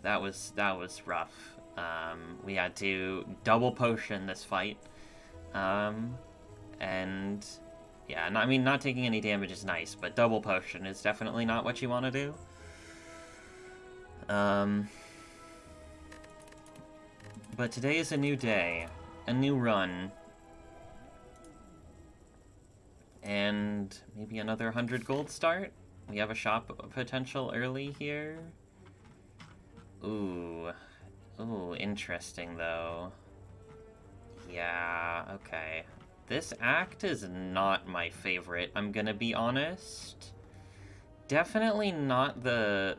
that was rough. We had to double potion this fight. And yeah, I mean, not taking any damage is nice, but double potion is definitely not what you want to do. But today is a new day, a new run, and maybe another 100 gold start. We have a shop potential early here. Ooh, interesting though. Yeah, okay. This act is not my favorite, I'm gonna be honest. Definitely not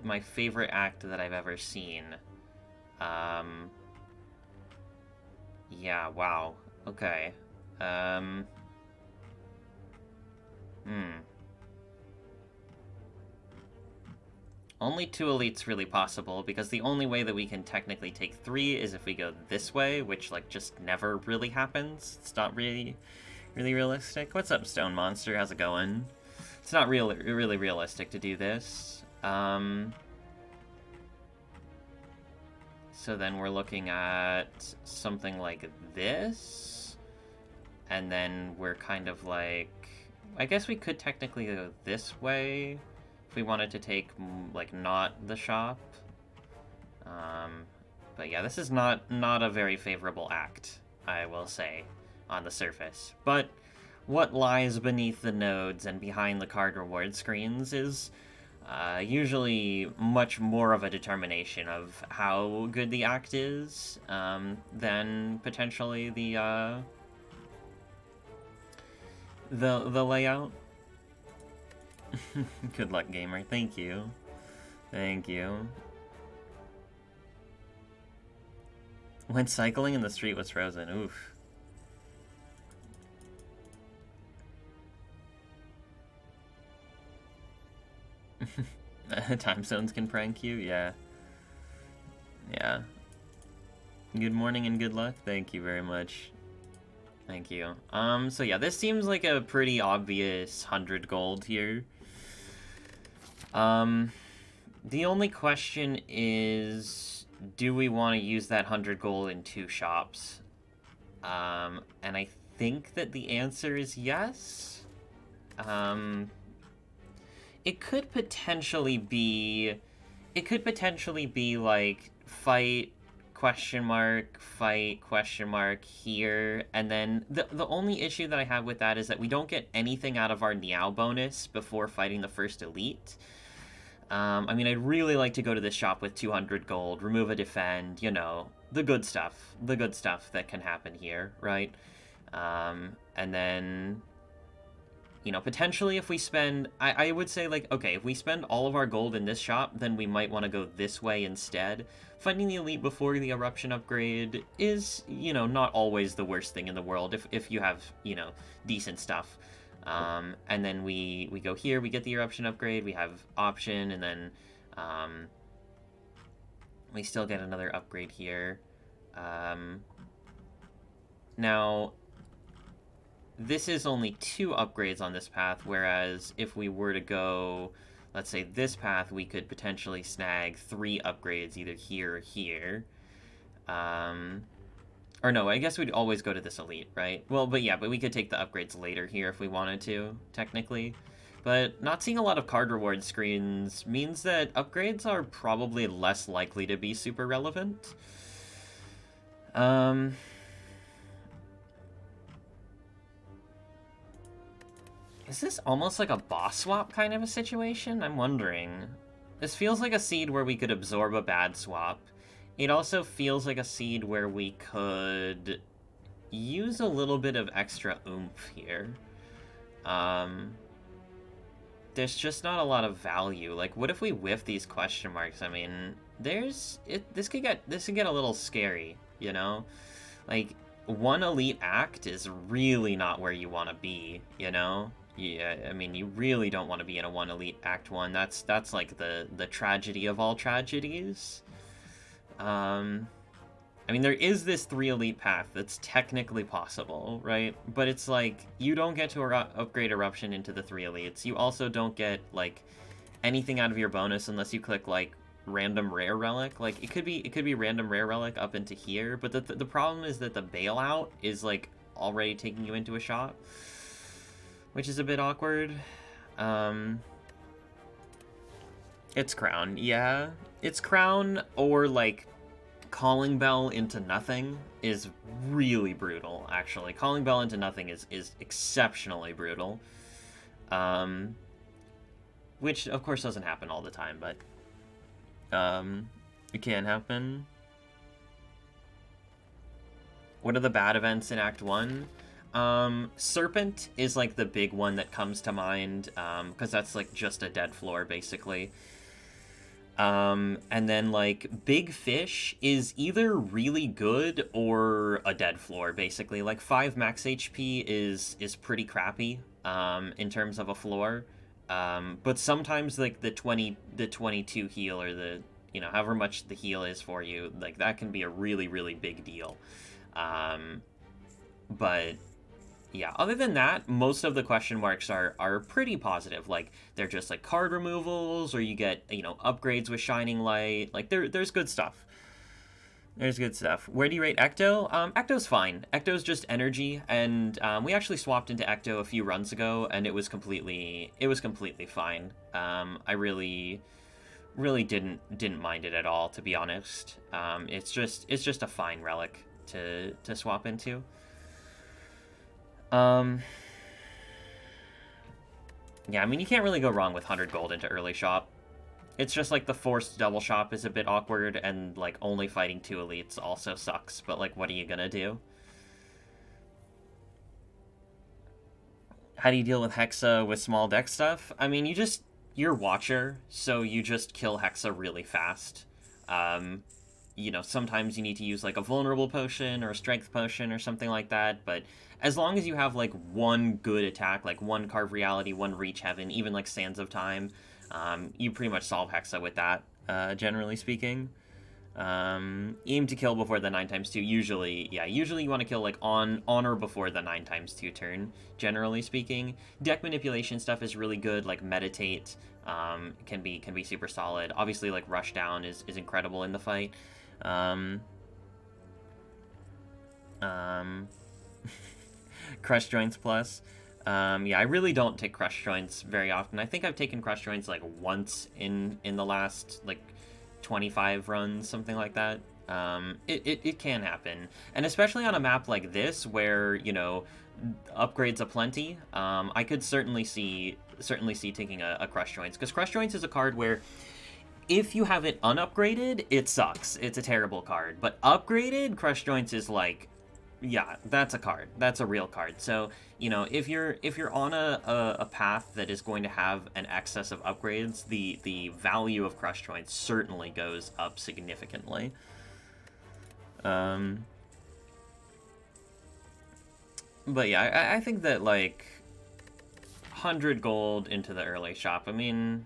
my favorite act that I've ever seen. Yeah, wow. Okay. Only 2 elites really possible, because the only way that we can technically take 3 is if we go this way, which, like, just never really happens. It's not really realistic. What's up, Stone Monster? How's it going? It's not really realistic to do this. So then we're looking at something like this, and then we're kind of like... I guess we could technically go this way if we wanted to take, like, not the shop. But yeah, this is not a very favorable act, I will say, on the surface. But what lies beneath the nodes and behind the card reward screens is usually much more of a determination of how good the act is than potentially the layout. Good luck, gamer. Thank you. Thank you. When cycling in the street was frozen. Oof. Time zones can prank you? Yeah. Yeah. Good morning and good luck. Thank you very much. Thank you. So yeah, this seems like a pretty obvious 100 gold here. The only question is, do we want to use that 100 gold in 2 shops? And I think that the answer is yes. It could potentially be like fight question mark here, and then the only issue that I have with that is that we don't get anything out of our Niao bonus before fighting the first elite. I mean, I'd really like to go to this shop with 200 gold, remove a defend, you know, the good stuff that can happen here, right? And then, you know, potentially if we spend, I would say, like, okay, if we spend all of our gold in this shop, then we might want to go this way instead. Finding the elite before the eruption upgrade is, you know, not always the worst thing in the world if you have, you know, decent stuff. And then we go here, we get the eruption upgrade, we have option, and then we still get another upgrade here. Now, this is only 2 upgrades on this path, whereas if we were to go, let's say, this path, we could potentially snag 3 upgrades, either here or here. Or no, I guess we'd always go to this elite, right? Well, but yeah, but we could take the upgrades later here if we wanted to, technically. But not seeing a lot of card reward screens means that upgrades are probably less likely to be super relevant. Is this almost like a boss swap kind of a situation? I'm wondering. This feels like a seed where we could absorb a bad swap. It also feels like a seed where we could use a little bit of extra oomph here. There's just not a lot of value. Like, what if we whiff these question marks? I mean, this could get a little scary, you know? Like, 1 elite act is really not where you want to be, you know? Yeah, I mean, you really don't want to be in a 1 elite act 1. That's like the tragedy of all tragedies. I mean, there is this 3 elite path that's technically possible, right? But it's like, you don't get to upgrade eruption into the 3 elites. You also don't get, like, anything out of your bonus unless you click, like, random rare relic. Like, it could be random rare relic up into here, but the problem is that the bailout is, like, already taking you into a shop, which is a bit awkward. It's Crown, yeah. It's Crown, or, like, Calling Bell into nothing is really brutal, actually. Calling Bell into nothing is exceptionally brutal. Which, of course, doesn't happen all the time, but it can happen. What are the bad events in Act 1? Serpent is, like, the big one that comes to mind, because that's, like, just a dead floor, basically. And then, like, Big Fish is either really good or a dead floor, basically. Like, 5 max HP is pretty crappy, in terms of a floor. But sometimes, like, the 22 heal, or the, you know, however much the heal is for you, like, that can be a really, really big deal. But yeah, other than that, most of the question marks are pretty positive. Like, they're just, like, card removals, or you get, you know, upgrades with Shining Light. Like, there's good stuff. There's good stuff. Where do you rate Ecto? Ecto's fine. Ecto's just energy, and we actually swapped into Ecto a few runs ago, and it was completely fine. I really didn't mind it at all, to be honest. It's just a fine relic to swap into. Yeah, I mean, you can't really go wrong with 100 gold into early shop. It's just, like, the forced double shop is a bit awkward, and, like, only fighting 2 elites also sucks, but, like, what are you gonna do? How do you deal with Hexa with small deck stuff? I mean, you're Watcher, so you just kill Hexa really fast. You know, sometimes you need to use, like, a vulnerable potion or a strength potion or something like that, but as long as you have, like, one good attack, like one Carve Reality, one Reach Heaven, even, like, Sands of Time, you pretty much solve Hexa with that, generally speaking. Aim to kill before the 9x2. Usually you want to kill, like, on or before the 9x2 turn, generally speaking. Deck manipulation stuff is really good, like Meditate, can be super solid. Obviously, like, Rush Down is incredible in the fight. Crush Joints Plus. Yeah, I really don't take Crush Joints very often. I think I've taken Crush Joints, like, once in the last, like, 25 runs, something like that. It can happen. And especially on a map like this, where, you know, upgrades aplenty, I could certainly see taking a Crush Joints. Because Crush Joints is a card where, if you have it unupgraded, it sucks. It's a terrible card. But upgraded, Crush Joints is like, yeah, that's a card. That's a real card. So, you know, if you're on a path that is going to have an excess of upgrades, the value of Crush Joints certainly goes up significantly. But yeah, I think that, like, 100 gold into the early shop, I mean,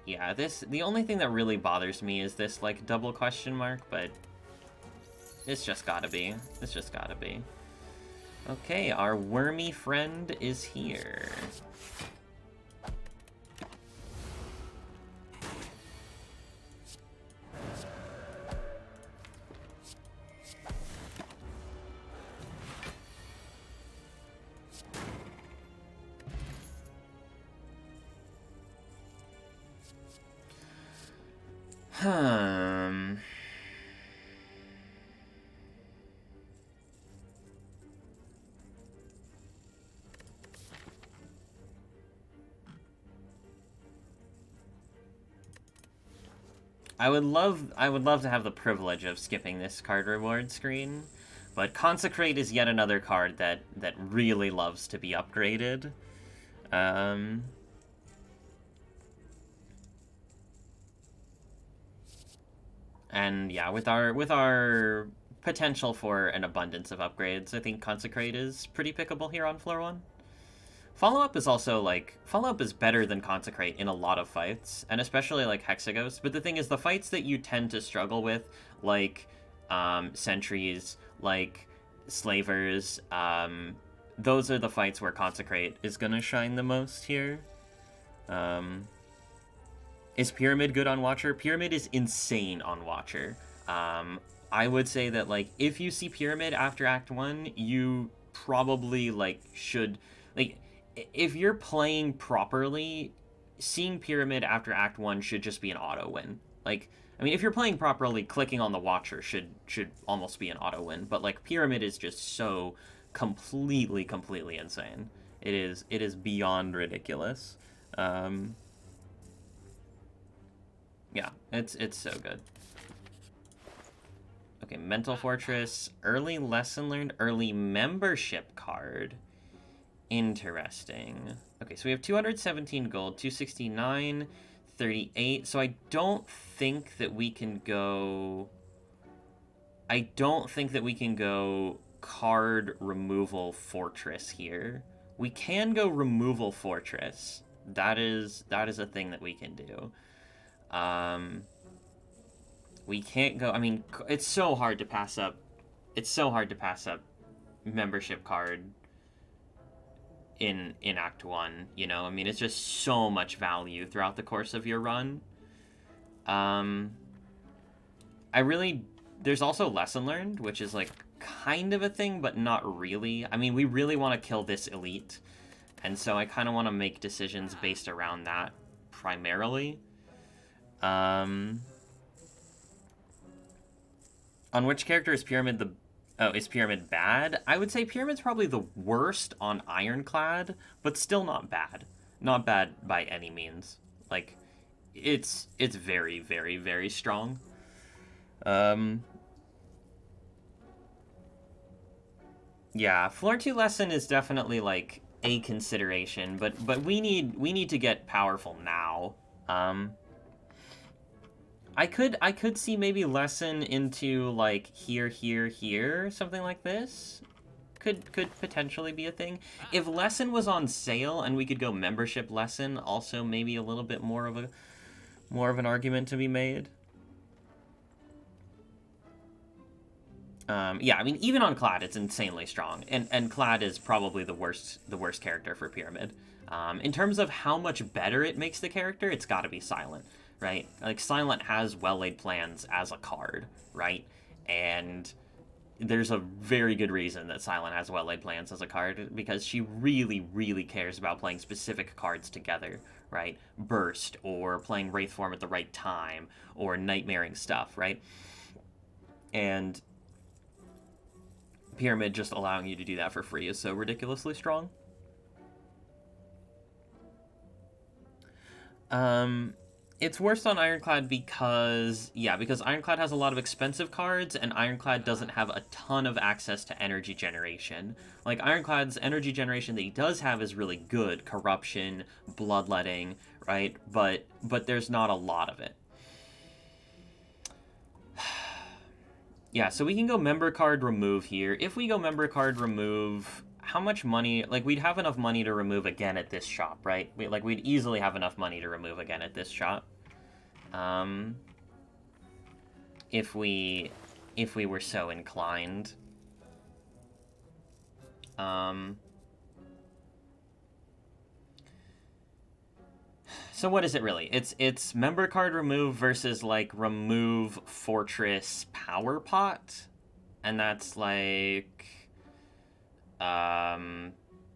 yeah, the only thing that really bothers me is this, like, double question mark, but it's just gotta be. It's just gotta be. Okay, our wormy friend is here. I would love to have the privilege of skipping this card reward screen, but Consecrate is yet another card that really loves to be upgraded. And yeah, with our potential for an abundance of upgrades, I think Consecrate is pretty pickable here on floor 1. Follow-up is also, like, Follow-up is better than Consecrate in a lot of fights, and especially, like, Hexaghost, but the thing is, the fights that you tend to struggle with, like, Sentries, like, Slavers, those are the fights where Consecrate is gonna shine the most here. Um, is Pyramid good on Watcher? Pyramid is insane on Watcher. I would say that, like, if you see Pyramid after Act 1, you probably, like, should... Like, if you're playing properly, seeing Pyramid after Act 1 should just be an auto win. Like, I mean, if you're playing properly, clicking on the Watcher should almost be an auto win. But, like, Pyramid is just so completely insane. It is beyond ridiculous. Yeah, it's so good. Okay, Mental Fortress, early lesson learned, early membership card. Interesting. Okay, so we have 217 gold, 269, 38. So I don't think that we can go... I don't think that we can go card removal fortress here. We can go removal fortress. That is a thing that we can do. We can't go... I mean, it's so hard to pass up. It's so hard to pass up membership card in Act 1, you know? I mean, it's just so much value throughout the course of your run. There's also Lesson Learned, which is, like, kind of a thing, but not really. I mean, we really want to kill this elite, and so I kind of want to make decisions based around that primarily. On which character is Pyramid is Pyramid bad? I would say Pyramid's probably the worst on Ironclad, but still not bad. Not bad by any means. Like, it's very strong. Yeah, Floor 2 Lesson is definitely, like, a consideration, but we need to get powerful now. I could see maybe Lesson into, like, here, something like this. Could potentially be a thing. If Lesson was on sale and we could go membership Lesson, also maybe a little bit more of an argument to be made. Yeah, I mean, even on Clad, it's insanely strong, and Clad is probably the worst character for Pyramid. In terms of how much better it makes the character, it's got to be Silent, right? Like, Silent has Well-Laid Plans as a card, right? And there's a very good reason that Silent has Well-Laid Plans as a card, because she really cares about playing specific cards together, right? Burst, or playing Wraith Form at the right time, or nightmaring stuff, right? And Pyramid just allowing you to do that for free is so ridiculously strong. It's worse on Ironclad because Ironclad has a lot of expensive cards, and Ironclad doesn't have a ton of access to energy generation. Like, Ironclad's energy generation that he does have is really good. Corruption, Bloodletting, right? But there's not a lot of it. Yeah, so we can go member card remove here. If we go member card remove, how much money... Like, we'd have enough money to remove again at this shop, right? We'd easily have enough money to remove again at this shop. If we were so inclined. So what is it really? It's member card remove versus, like, remove fortress power pot. And that's like...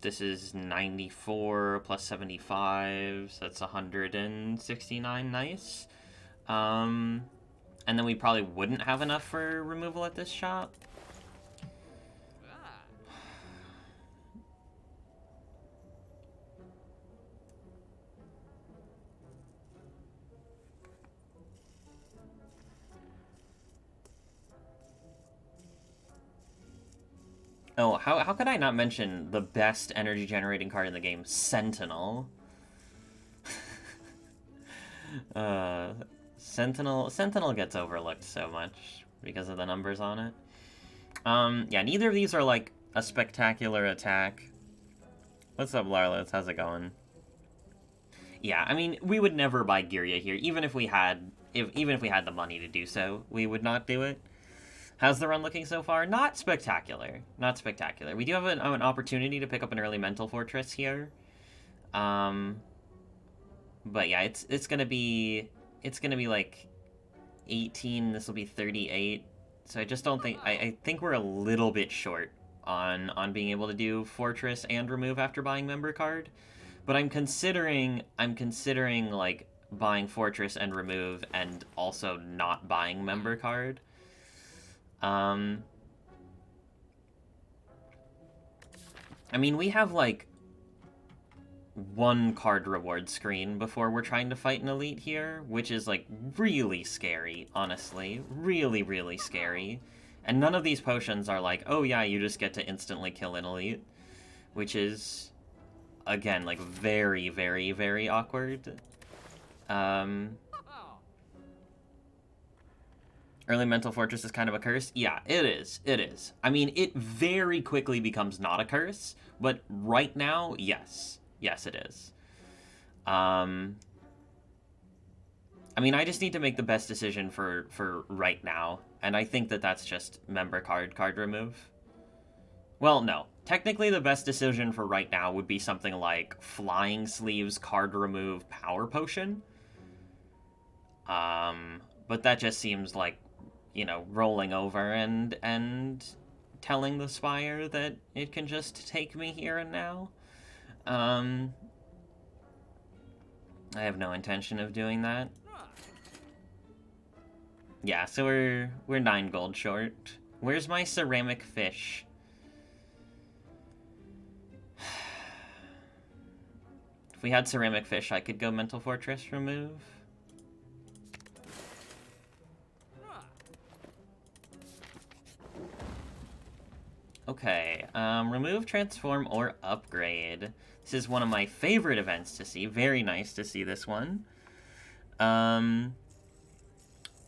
this is 94 plus 75, so that's 169, nice. And then we probably wouldn't have enough for removal at this shop. Oh, how could I not mention the best energy generating card in the game, Sentinel? Sentinel gets overlooked so much because of the numbers on it. Yeah, neither of these are, like, a spectacular attack. What's up, Larlitz? How's it going? Yeah, I mean, we would never buy Giria here, even if we had the money to do so. We would not do it. How's the run looking so far? Not spectacular. Not spectacular. We do have an opportunity to pick up an early Mental Fortress here. But yeah, it's gonna be like 18. This will be 38. So I just don't think I think we're a little bit short on being able to do Fortress and remove after buying member card. But I'm considering like buying Fortress and remove and also not buying member card. I mean, we have like one card reward screen before we're trying to fight an elite here, which is like really scary, honestly. Really, really scary. And none of these potions are like, oh yeah, you just get to instantly kill an elite, which is, again, like very, very, very awkward. Early Mental Fortress is kind of a curse? Yeah, it is. It is. I mean, it very quickly becomes not a curse, but right now, yes. Yes, it is. I mean, I just need to make the best decision for right now, and I think that that's just member card remove. Well, no. Technically, the best decision for right now would be something like Flying Sleeves card remove power potion. But that just seems like, you know, rolling over and telling the Spire that it can just take me here and now. I have no intention of doing that. Yeah, so we're 9 gold short. Where's my ceramic fish? If we had ceramic fish, I could go Mental Fortress remove. Okay, remove, transform, or upgrade. This is one of my favorite events to see. Very nice to see this one.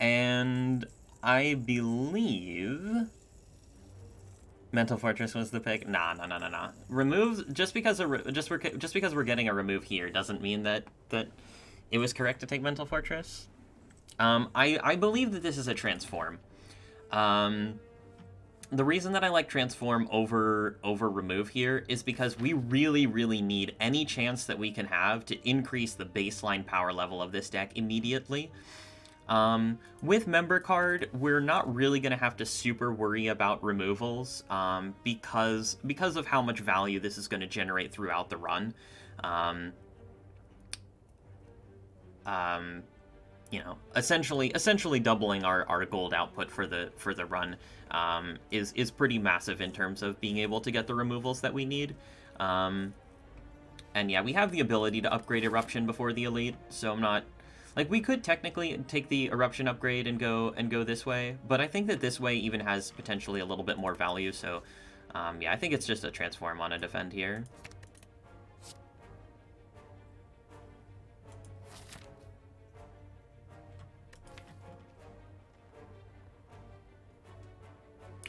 And I believe Mental Fortress was the pick. Nah. Remove, just because we're getting a remove here doesn't mean that it was correct to take Mental Fortress. I believe that this is a transform. The reason that I like transform over remove here is because we really, really need any chance that we can have to increase the baseline power level of this deck immediately. With member card, we're not really going to have to super worry about removals because of how much value this is going to generate throughout the run. You know, essentially doubling our gold output for the run is pretty massive in terms of being able to get the removals that we need. And yeah, we have the ability to upgrade Eruption before the Elite, so I'm not... Like, we could technically take the Eruption upgrade and go this way, but I think that this way even has potentially a little bit more value, so yeah, I think it's just a transform on a defend here.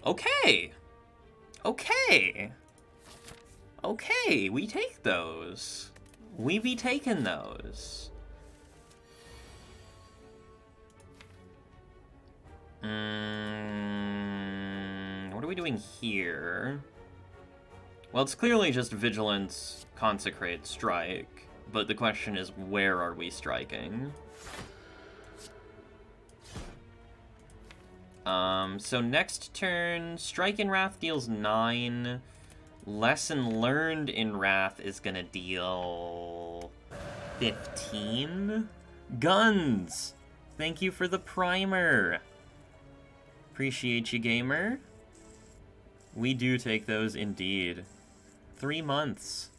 Okay! Okay! Okay, we take those. We be taking those. What are we doing here? Well, it's clearly just Vigilance, Consecrate, Strike, but the question is, where are we striking? So next turn, Strike in Wrath deals 9. Lesson Learned in Wrath is gonna deal 15. Guns! Thank you for the primer. Appreciate you, gamer. We do take those indeed. 3 months.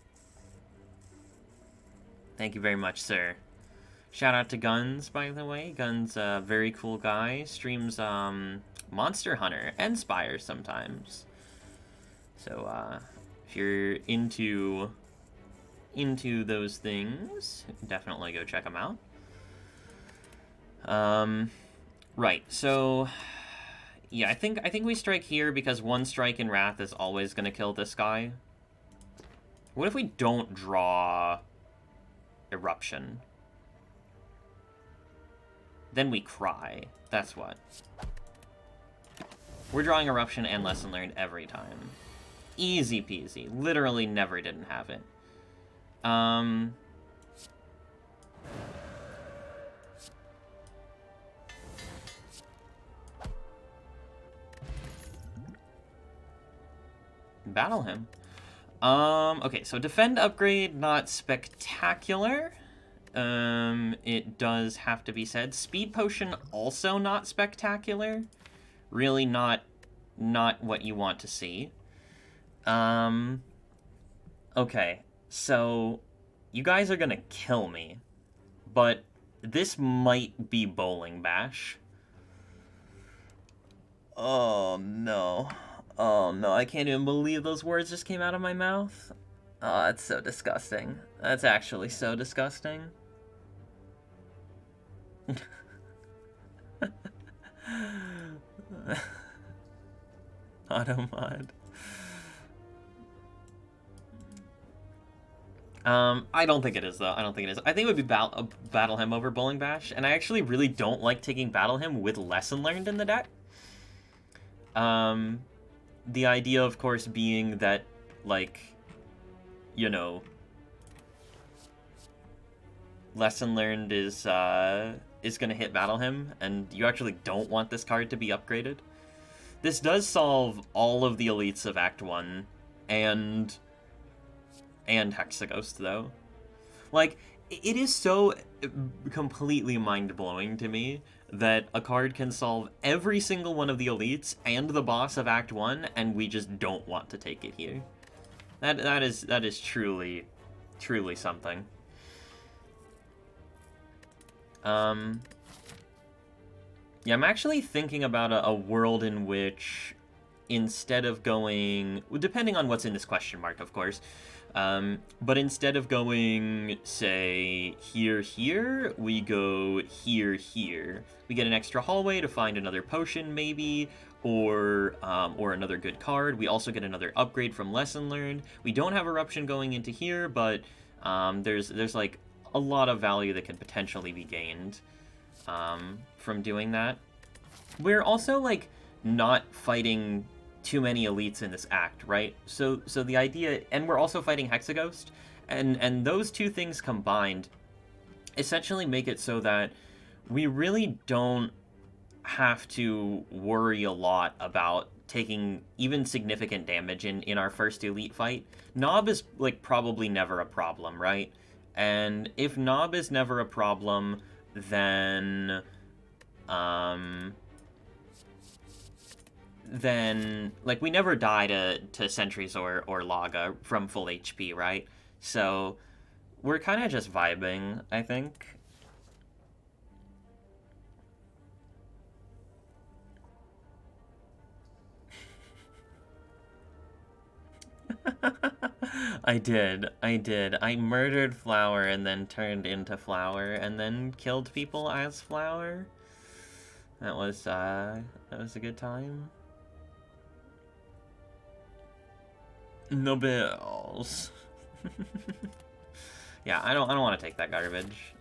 Thank you very much, sir. Shout out to Guns, by the way. Guns, very cool guy. Streams Monster Hunter and Spire sometimes. So if you're into those things, definitely go check them out. Right. So yeah, I think we strike here because one strike in Wrath is always going to kill this guy. What if we don't draw Eruption? Then we cry. That's what. We're drawing Eruption and Lesson Learned every time. Easy peasy. Literally never didn't have it. battle him. Okay, so defend upgrade, not spectacular. It does have to be said. Speed potion, also not spectacular. Really not what you want to see. Okay, so you guys are gonna kill me, but this might be Bowling Bash. Oh no. Oh no, I can't even believe those words just came out of my mouth. Oh, that's so disgusting. That's actually so disgusting. Automod. I don't think it is, though. I don't think it is. I think it would be Battle Hymn over Bowling Bash, and I actually really don't like taking Battle Hymn with Lesson Learned in the deck. The idea, of course, being that, like, you know, Lesson Learned is going to hit Battle Hymn, and you actually don't want this card to be upgraded. This does solve all of the elites of Act 1, and Hexaghost, though. Like, it is so completely mind-blowing to me that a card can solve every single one of the elites and the boss of Act 1, and we just don't want to take it here. That is truly something. Yeah, I'm actually thinking about a world in which, instead of going, depending on what's in this question mark, of course, but instead of going, say, here, we go here. We get an extra hallway to find another potion, maybe, or another good card. We also get another upgrade from Lesson Learned. We don't have Eruption going into here, but there's like a lot of value that could potentially be gained from doing that. We're also, like, not fighting too many elites in this act, right? So the idea, and we're also fighting Hexaghost, and those two things combined essentially make it so that we really don't have to worry a lot about taking even significant damage in our first elite fight. Nob is, like, probably never a problem, right? And if Nob is never a problem, then like, we never die to Sentries or Laga from full HP, right? So we're kind of just vibing, I think. I did. I murdered Flower and then turned into Flower and then killed people as Flower. That was a good time. No bills. Yeah, I don't want to take that garbage.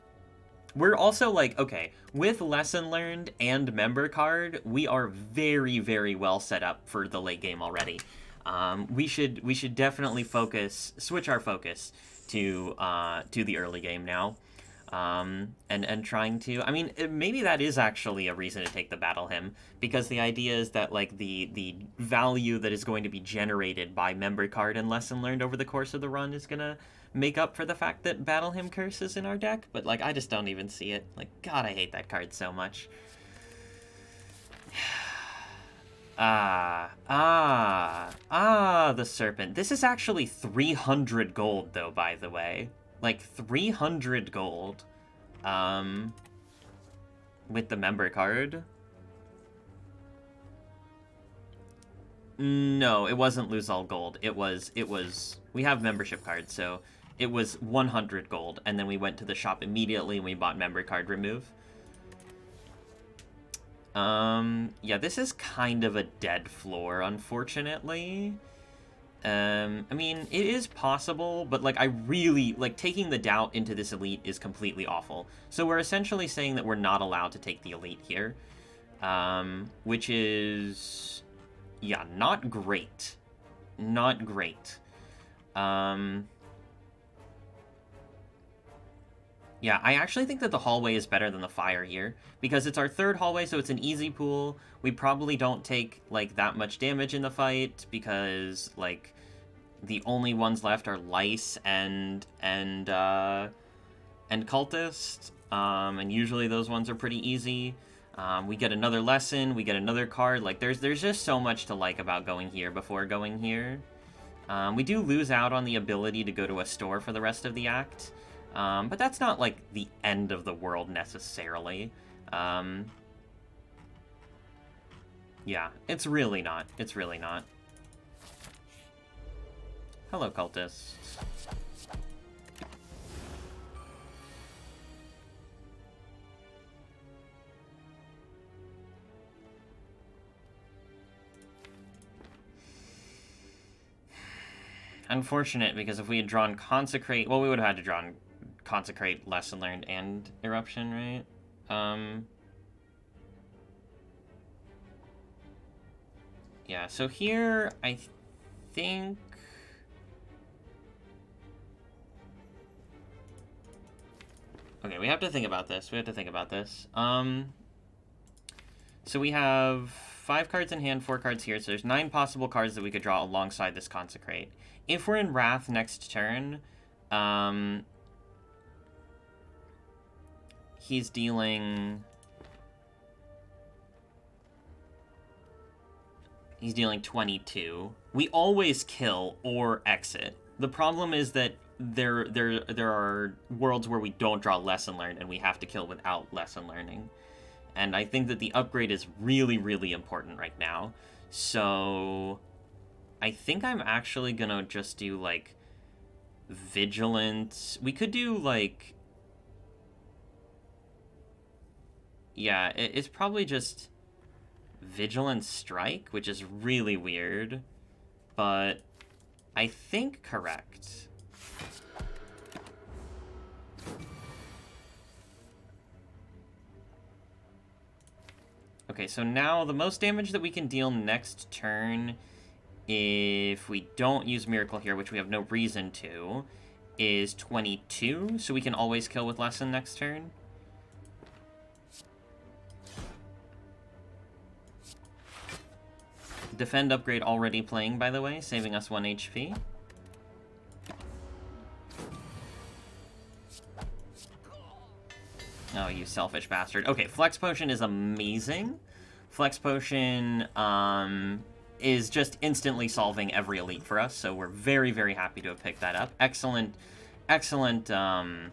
We're also, like, okay, with Lesson Learned and Member Card, we are very, very well set up for the late game already. We should definitely switch our focus to the early game now, and trying to, I mean, maybe that is actually a reason to take the Battle Hymn, because the idea is that, like, the value that is going to be generated by Member Card and Lesson Learned over the course of the run is gonna make up for the fact that Battle Hymn Curse is in our deck, but, like, I just don't even see it. Like, God, I hate that card so much. The Serpent. This is actually 300 gold, though, by the way. Like, 300 gold. With the Member Card. No, it wasn't lose all gold. It was, we have membership cards, so it was 100 gold, and then we went to the shop immediately and we bought Member Card Remove. Yeah, this is kind of a dead floor, unfortunately. I mean, it is possible, but, like, I really, like, taking the Doubt into this elite is completely awful. So we're essentially saying that we're not allowed to take the elite here, which is, yeah, not great. Not great. Yeah, I actually think that the hallway is better than the fire here, because it's our third hallway, so it's an easy pool. We probably don't take, like, that much damage in the fight, because, like, The only ones left are Lice and Cultist, and usually those ones are pretty easy. We get another lesson, we get another card. Like, there's just so much to like about going here before going here. We do lose out on the ability to go to a store for the rest of the act, but that's not, like, the end of the world, necessarily. Yeah, it's really not. It's really not. Hello, cultists. Unfortunate, because if we had drawn Consecrate... Well, we would have had to draw Consecrate, Lesson Learned, and Eruption, right? Yeah, so here, I think... Okay, we have to think about this. So we have 5 cards in hand, 4 cards here, so there's 9 possible cards that we could draw alongside this Consecrate. If we're in Wrath next turn, he's dealing 22. We always kill or exit. The problem is that there are worlds where we don't draw Lesson Learned and we have to kill without Lesson Learning. And I think that the upgrade is really, really important right now. So I think I'm actually gonna just do, like, Vigilance. We could do, like... Yeah, it's probably just Vigilant Strike, which is really weird, but I think correct. Okay, so now the most damage that we can deal next turn, if we don't use Miracle here, which we have no reason to, is 22, so we can always kill with Lesson next turn. Defend upgrade already playing, by the way, saving us 1 HP. Oh, you selfish bastard. Okay, Flex Potion is amazing. Flex Potion is just instantly solving every elite for us, so we're very, very happy to have picked that up. Excellent outcome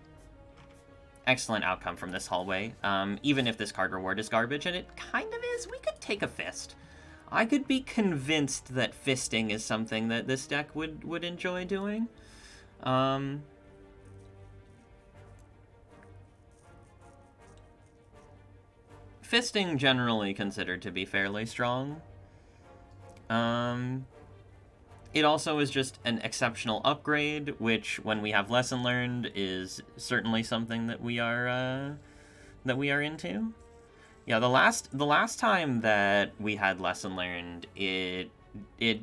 from this hallway. Even if this card reward is garbage, and it kind of is, we could take a Fist. I could be convinced that fisting is something that this deck would enjoy doing. Fisting generally considered to be fairly strong. It also is just an exceptional upgrade, which, when we have Lesson Learned, is certainly something that we are into. Yeah, the last time that we had Lesson Learned, it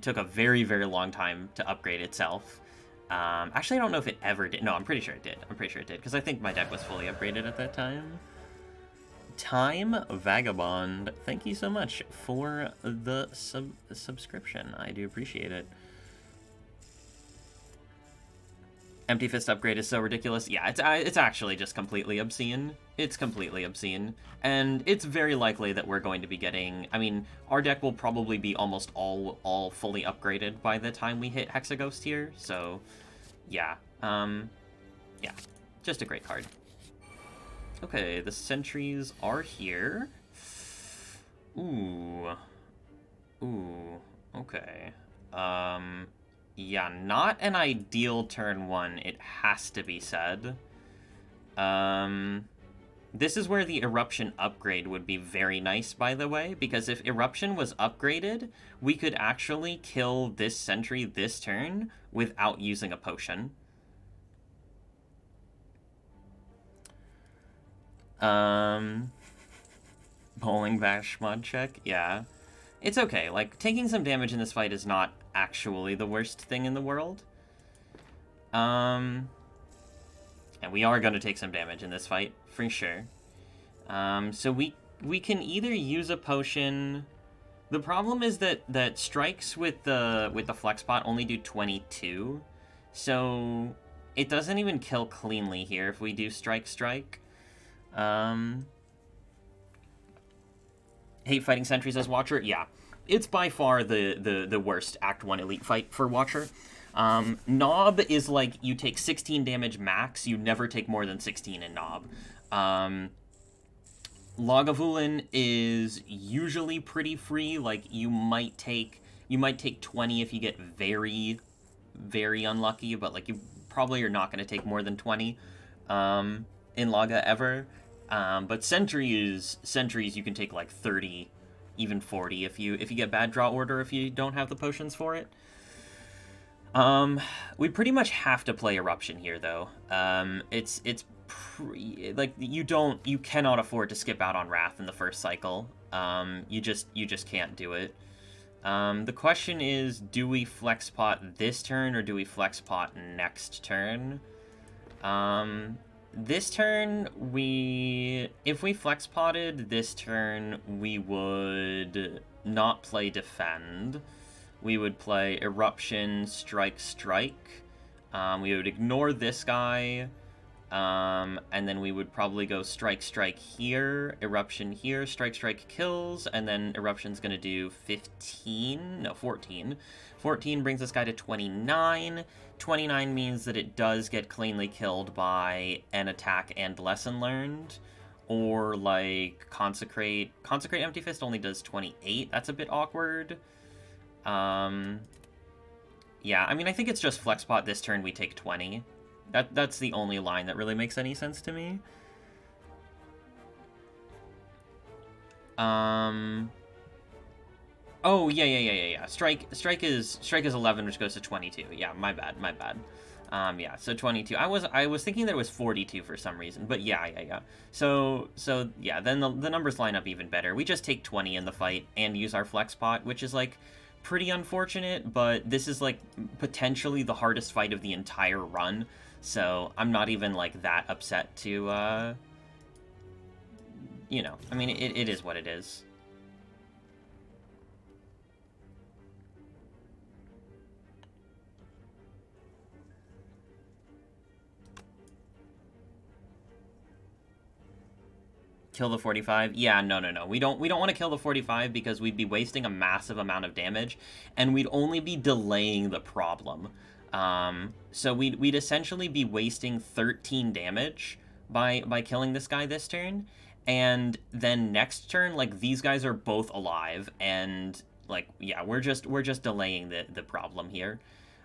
took a very, very long time to upgrade itself. Actually, I don't know if it ever did. No, I'm pretty sure it did. Because I think my deck was fully upgraded at that time. Time Vagabond, thank you so much for the subscription. I do appreciate it. Empty Fist upgrade is so ridiculous. Yeah, it's actually just completely obscene. It's completely obscene. And it's very likely that we're going to be getting... I mean, our deck will probably be almost all fully upgraded by the time we hit Hexaghost here. So, yeah. Yeah, just a great card. Okay, the sentries are here. Ooh, okay. Yeah, not an ideal turn 1, it has to be said. This is where the Eruption upgrade would be very nice, by the way, because if Eruption was upgraded, we could actually kill this sentry this turn without using a potion. Bowling Bash mod check, yeah. It's okay, like, taking some damage in this fight is not actually the worst thing in the world. And we are going to take some damage in this fight, for sure. So we can either use a potion The problem is that strikes with the flex pot only do 22, so it doesn't even kill cleanly here if we do strike. Hate fighting sentries as Watcher. Yeah, it's by far the worst Act 1 elite fight for Watcher. Knob is like you take 16 damage max. You never take more than 16 in Knob. Lagavulin is usually pretty free. Like you might take 20 if you get very, very unlucky, but like you probably are not going to take more than 20 in Laga ever. But sentries you can take like 30, even 40 if you get bad draw order if you don't have the potions for it. We pretty much have to play Eruption here though. It's like you cannot afford to skip out on Wrath in the first cycle. You just can't do it. The question is, do we flex pot this turn or do we flex pot next turn? This turn, if we flex potted this turn, we would not play Defend. We would play Eruption, Strike. We would ignore this guy, and then we would probably go Strike here, Eruption here, Strike kills, and then Eruption's gonna do 14. 14 brings this guy to 29. 29 means that it does get cleanly killed by an attack and Lesson Learned, or like Consecrate. Consecrate Empty Fist only does 28. That's a bit awkward. Yeah, I mean, I think it's just Flexpot this turn, we take 20. That's the only line that really makes any sense to me. Oh, yeah. Strike is 11, which goes to 22. Yeah, my bad. Yeah, so 22. I was thinking that it was 42 for some reason, but yeah. So yeah, then the numbers line up even better. We just take 20 in the fight and use our flex pot, which is like pretty unfortunate, but this is like potentially the hardest fight of the entire run. So I'm not even like that upset to you know, I mean, it is what it is. Kill the 45? Yeah, no. We don't want to kill the 45 because we'd be wasting a massive amount of damage, and we'd only be delaying the problem. So we'd essentially be wasting 13 damage by killing this guy this turn, and then next turn, like, these guys are both alive, and like, yeah, we're just delaying the problem here.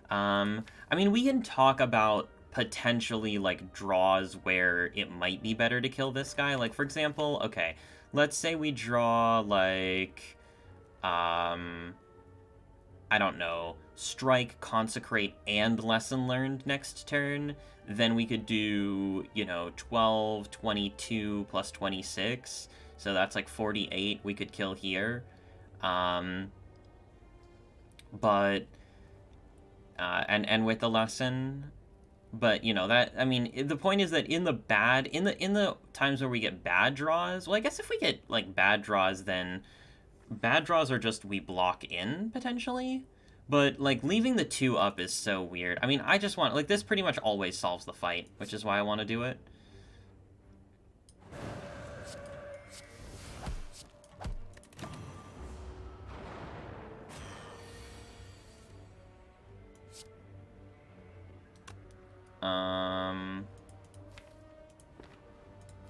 I mean, we can talk about potentially like draws where it might be better to kill this guy. Like, for example, okay, let's say we draw like I don't know, Strike, Consecrate, and Lesson Learned next turn. Then we could do, you know, 12, 22 plus 26. So that's like 48 we could kill here. But and with the lesson. But, you know, that, I mean, the point is that in the times where we get bad draws, well, I guess if we get, like, bad draws, then bad draws are just we block in, potentially. But, like, leaving the 2 up is so weird. I mean, I just want, like, this pretty much always solves the fight, which is why I want to do it.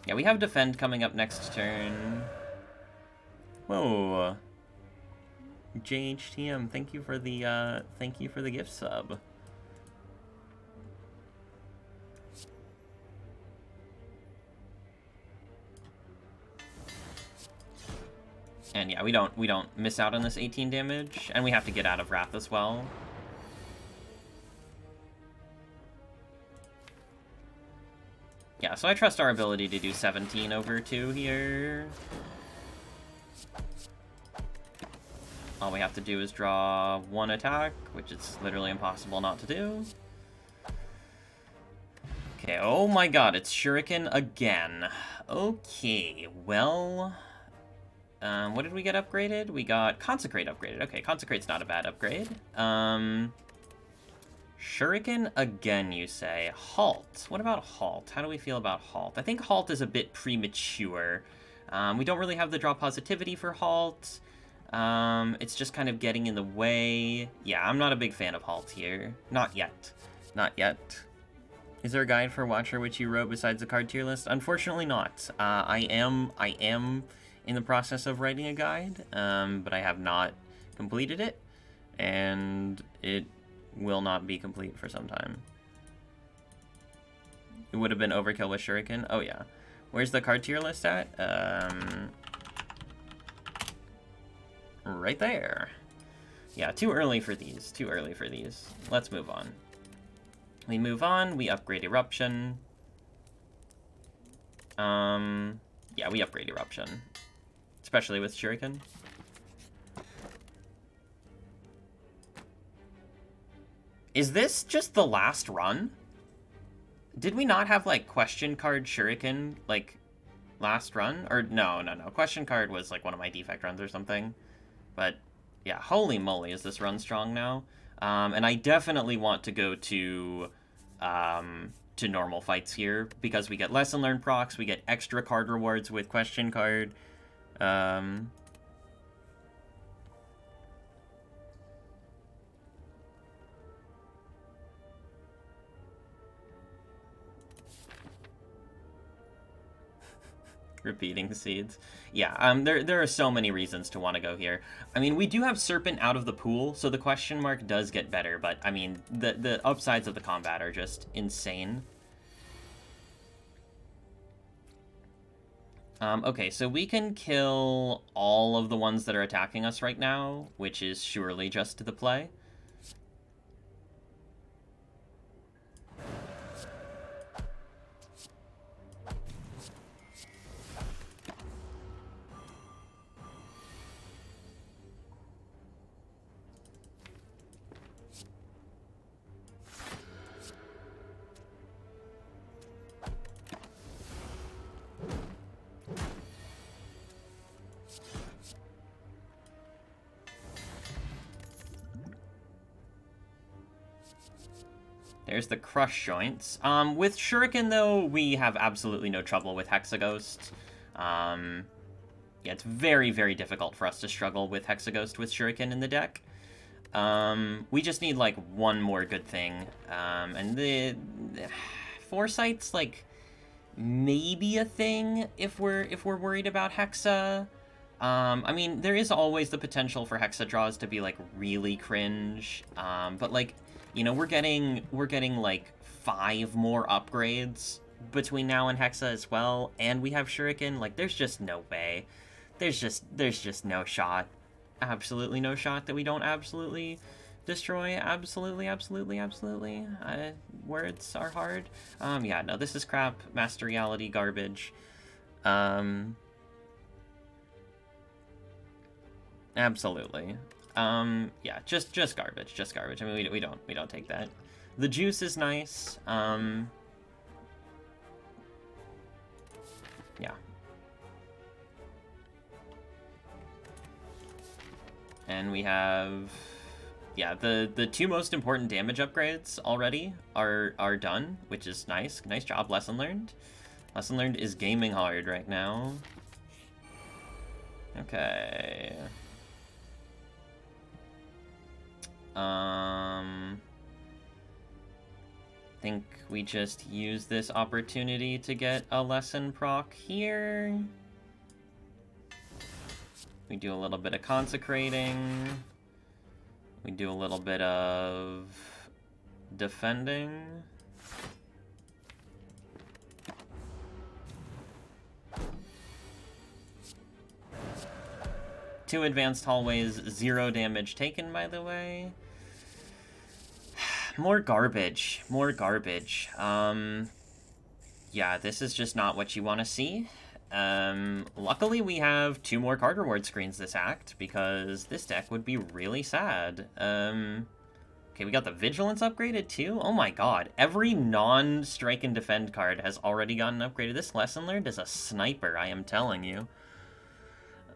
Yeah, we have Defend coming up next turn. Whoa. JHTM, thank you for the gift sub. And yeah, we don't miss out on this 18 damage, and we have to get out of Wrath as well. Yeah, so I trust our ability to do 17 over 2 here. All we have to do is draw 1 attack, which is literally impossible not to do. Okay, oh my god, it's Shuriken again. Okay, well... What did we get upgraded? We got Consecrate upgraded. Okay, Consecrate's not a bad upgrade. Shuriken again, you say. Halt. What about Halt? How do we feel about Halt? I think Halt is a bit premature. We don't really have the draw positivity for Halt. It's just kind of getting in the way. Yeah, I'm not a big fan of Halt here. Not yet. Not yet. Is there a guide for Watcher which you wrote besides the card tier list? Unfortunately not. I am in the process of writing a guide, but I have not completed it, and it will not be complete for some time. It would have been overkill with Shuriken. Oh yeah. Where's the card tier list at? Right there. Yeah, too early for these. Too early for these. Let's move on. We move on. We upgrade Eruption. Yeah, we upgrade Eruption. Especially with Shuriken. Is this just the last run? Did we not have, like, question card Shuriken, like, last run? Or, no. Question card was, like, one of my defect runs or something. But, yeah, holy moly, is this run strong now? And I definitely want to go to normal fights here, because we get lesson learned procs, we get extra card rewards with question card. Repeating seeds. Yeah, there are so many reasons to want to go here. I mean, we do have Serpent out of the pool, so the question mark does get better, but, I mean, the upsides of the combat are just insane. Okay, so we can kill all of the ones that are attacking us right now, which is surely just the play. There's the crush joints. With Shuriken, though, we have absolutely no trouble with Hexaghost. Yeah, it's very, very difficult for us to struggle with Hexaghost with Shuriken in the deck. We just need, like, one more good thing. And the Foresight's, like, maybe a thing if we're worried about Hexa. I mean, there is always the potential for Hexa draws to be, like, really cringe. But, like, you know, we're getting like 5 more upgrades between now and Hexa as well, and we have Shuriken. Like, there's just no way. There's just no shot. Absolutely no shot that we don't absolutely destroy. Absolutely. Words are hard. Yeah, no, this is crap. Master Reality garbage. Absolutely. Yeah, just garbage, I mean, we don't take that. The juice is nice. Yeah. And we have, yeah, the 2 most important damage upgrades already are done, which is nice. Nice job, Lesson Learned. Lesson Learned is gaming hard right now. Okay. Think we just use this opportunity to get a lesson proc here. We do a little bit of consecrating. We do a little bit of defending. Two advanced hallways, 0 damage taken, by the way. More garbage. Yeah, this is just not what you want to see. Luckily we have 2 more card reward screens this act, because this deck would be really sad. Okay, we got the Vigilance upgraded too? Oh my god, every non-strike and defend card has already gotten upgraded. This Lesson Learned is a sniper, I am telling you.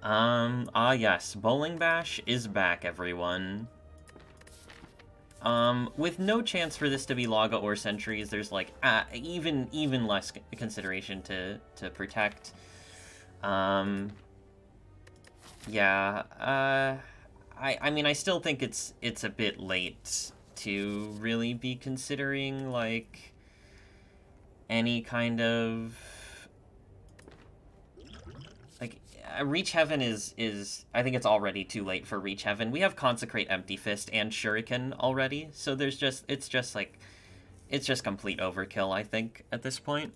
Yes, Bowling Bash is back, everyone. With no chance for this to be Laga or Sentries, there's like even less consideration to protect. Yeah. I mean, I still think it's a bit late to really be considering like any kind of like Reach Heaven is I think it's already too late for Reach Heaven. We have Consecrate Empty Fist and Shuriken already, so it's just like it's just complete overkill, I think, at this point.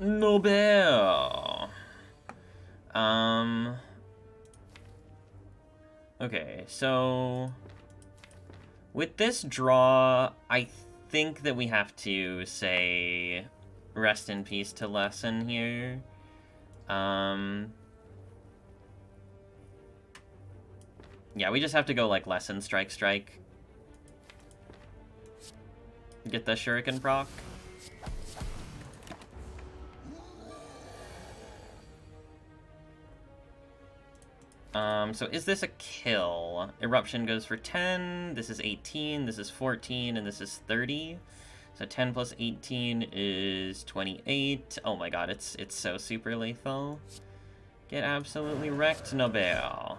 Nobel. Okay, so with this draw, I think that we have to say rest in peace to Lesson here. Yeah, we just have to go like Lesson, Strike, Strike. Get the Shuriken proc. So is this a kill? Eruption goes for 10, this is 18, this is 14, and this is 30. So 10 plus 18 is 28. Oh my god, it's so super lethal. Get absolutely wrecked, Nobel.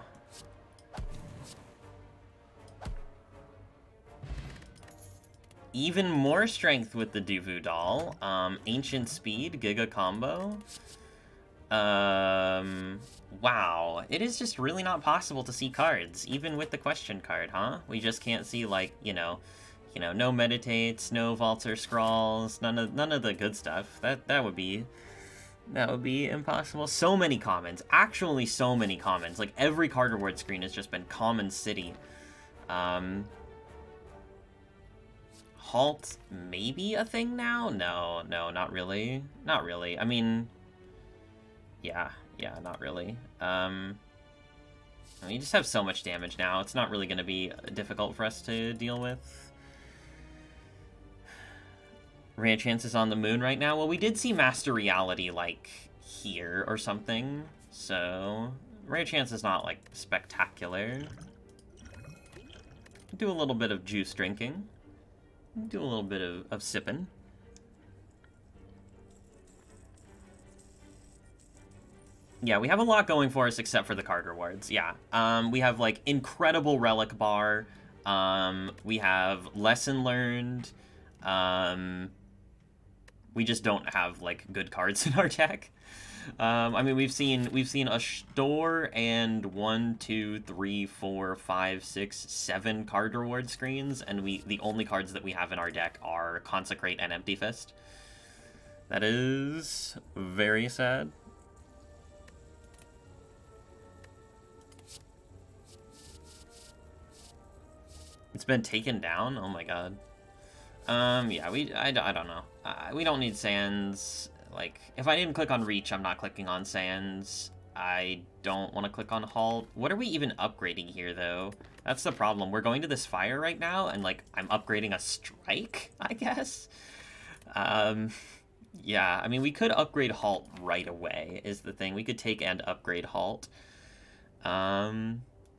Even more strength with the Duvu doll. Ancient Speed, Giga Combo. Wow. It is just really not possible to see cards, even with the question card, huh? We just can't see, like, you know, no Meditates, no Vaulter Scrawls, none of the good stuff. That would be impossible. So many commons. Actually, so many commons. Like, every card reward screen has just been Common City. Halt, maybe a thing now? No, not really. Not really. I mean, yeah, not really. I mean, you just have so much damage now. It's not really going to be difficult for us to deal with. Rare chances on the moon right now? Well, we did see Master Reality, like, here or something. So, rare chance is not, like, spectacular. Do a little bit of juice drinking. Do a little bit of sipping. Yeah, we have a lot going for us except for the card rewards. Yeah. We have, like, incredible Relic Bar. We have Lesson Learned. We just don't have, like, good cards in our deck. I mean, we've seen a store and 1, 2, 3, 4, 5, 6, 7 card reward screens, and the only cards that we have in our deck are Consecrate and Empty Fist. That is very sad. It's been taken down? Oh my god. Yeah, I don't know. We don't need Sands. Like, if I didn't click on Reach, I'm not clicking on Sands. I don't want to click on Halt. What are we even upgrading here, though? That's the problem. We're going to this fire right now, and, like, I'm upgrading a Strike, I guess? Yeah, I mean, we could upgrade Halt right away, is the thing. We could take and upgrade Halt.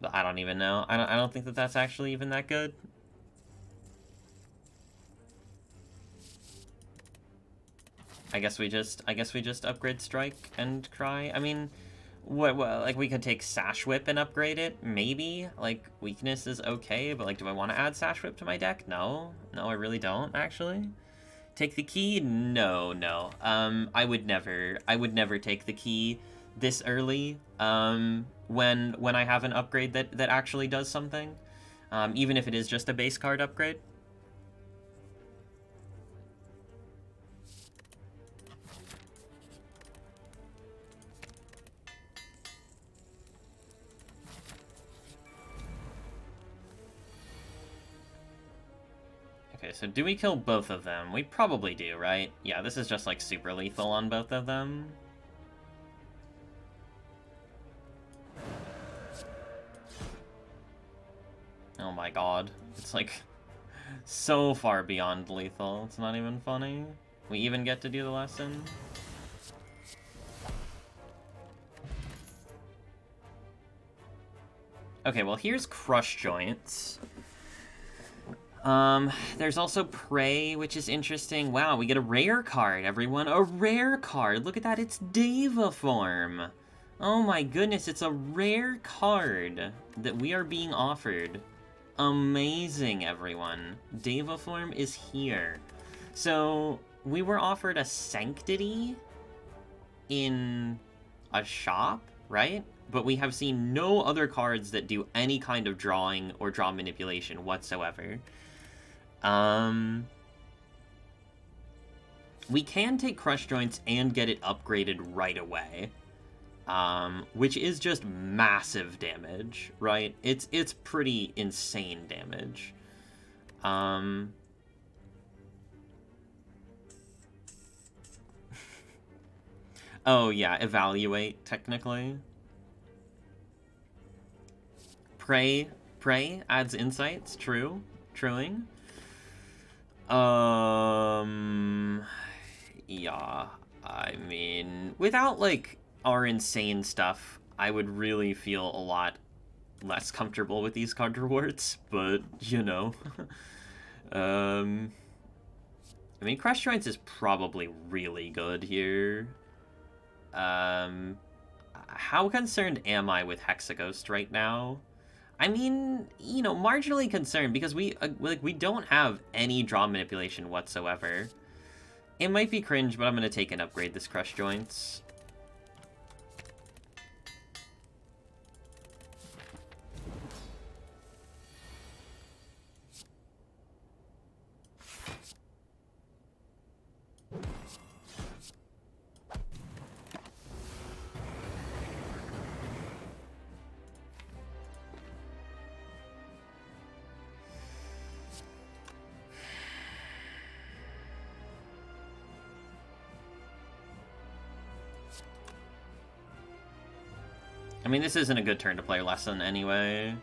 But I don't even know. I don't think that that's actually even that good. I guess we just upgrade Strike and Cry. I mean, what like we could take Sash Whip and upgrade it, maybe. Like, weakness is okay, but like, do I want to add Sash Whip to my deck? No, I really don't actually. Take the key? No. I would never take the key this early. When I have an upgrade that actually does something, even if it is just a base card upgrade. Okay, so do we kill both of them? We probably do, right? Yeah, this is just like super lethal on both of them. Oh my god. It's like so far beyond lethal. It's not even funny. We even get to do the lesson? Okay, well, here's Crush Joints. There's also Prey, which is interesting. Wow, we get a rare card, everyone. A rare card! Look at that, it's Deva form! Oh my goodness, it's a rare card that we are being offered. Amazing, everyone. Deva form is here. So, we were offered a Sanctity in a shop, right? But we have seen no other cards that do any kind of drawing or draw manipulation whatsoever. We can take Crush Joints and get it upgraded right away. Which is just massive damage, right? It's pretty insane damage. Oh yeah, evaluate, technically. Prey adds insights, truing. Yeah, I mean, without, like, our insane stuff, I would really feel a lot less comfortable with these card rewards, but, you know. I mean, Crush Joints is probably really good here. How concerned am I with Hexaghost right now? I mean, you know, marginally concerned, because we don't have any draw manipulation whatsoever. It might be cringe, but I'm gonna take and upgrade this Crush Joints. I mean, this isn't a good turn to play Lesson anyway.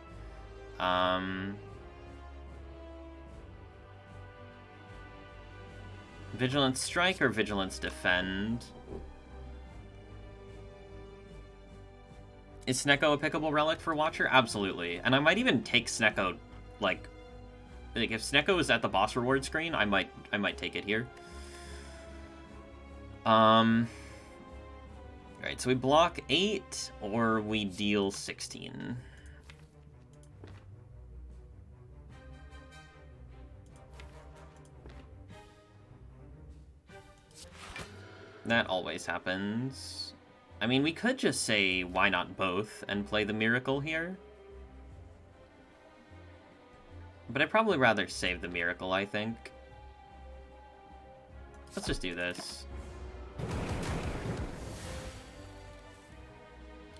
Vigilance Strike or Vigilance Defend? Is Snecko a pickable relic for Watcher? Absolutely. And I might even take Snecko, like if Snecko is at the boss reward screen, I might take it here. Alright, so we block 8, or we deal 16. That always happens. I mean, we could just say, why not both, and play the Miracle here. But I'd probably rather save the Miracle, I think. Let's just do this.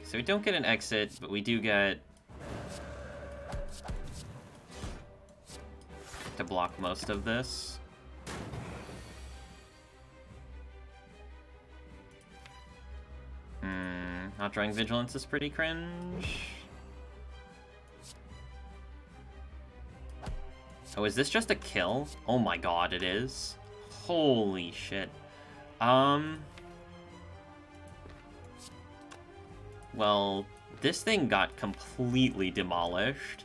So we don't get an exit, but we do get to block most of this. Not drawing Vigilance is pretty cringe. Oh, is this just a kill? Oh my god, it is. Holy shit. Well, this thing got completely demolished.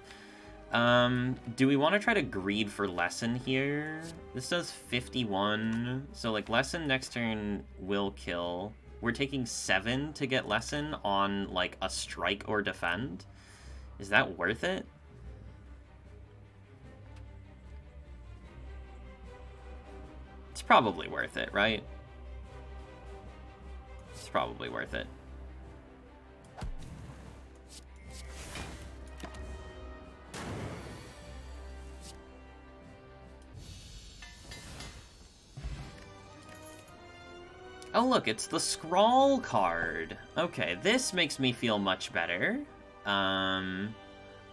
Do we want to try to greed for Lesson here? This does 51. So, like, Lesson next turn will kill. We're taking 7 to get Lesson on, like, a strike or defend. Is that worth it? It's probably worth it, right? It's probably worth it. Oh look, it's the Scrawl card. Okay, this makes me feel much better. I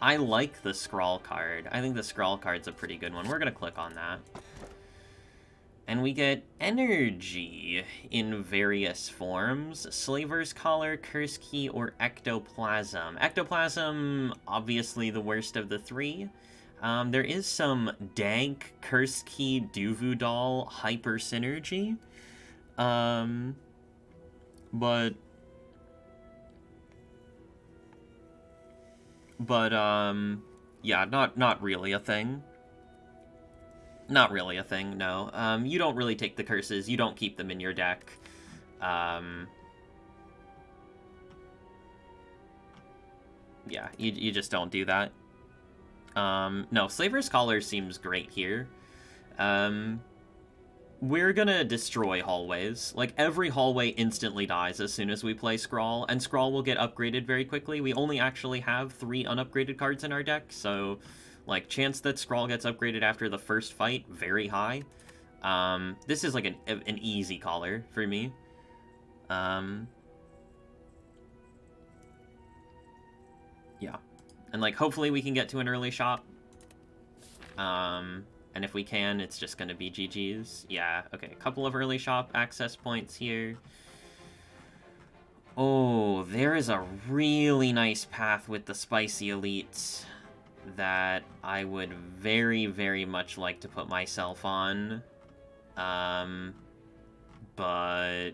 like the Scrawl card. I think the Scrawl card's a pretty good one. We're gonna click on that. And we get Energy in various forms. Slaver's Collar, Curse Key, or Ectoplasm. Ectoplasm, obviously the worst of the three. There is some dank Curse Key Duvu Doll hyper synergy. But yeah, not really a thing. Not really a thing, no. You don't really take the curses, you don't keep them in your deck. Yeah, you just don't do that. No, Slaver's Collar seems great here. We're gonna destroy hallways. Like, every hallway instantly dies as soon as we play Scrawl, and Scrawl will get upgraded very quickly. We only actually have 3 unupgraded cards in our deck, so, like, chance that Scrawl gets upgraded after the first fight, very high. This is, like, an easy Collar for me. Yeah. And, like, hopefully we can get to an early shop. And if we can, it's just going to be GG's. Yeah, okay. A couple of early shop access points here. Oh, there is a really nice path with the Spicy Elites that I would very, very much like to put myself on. But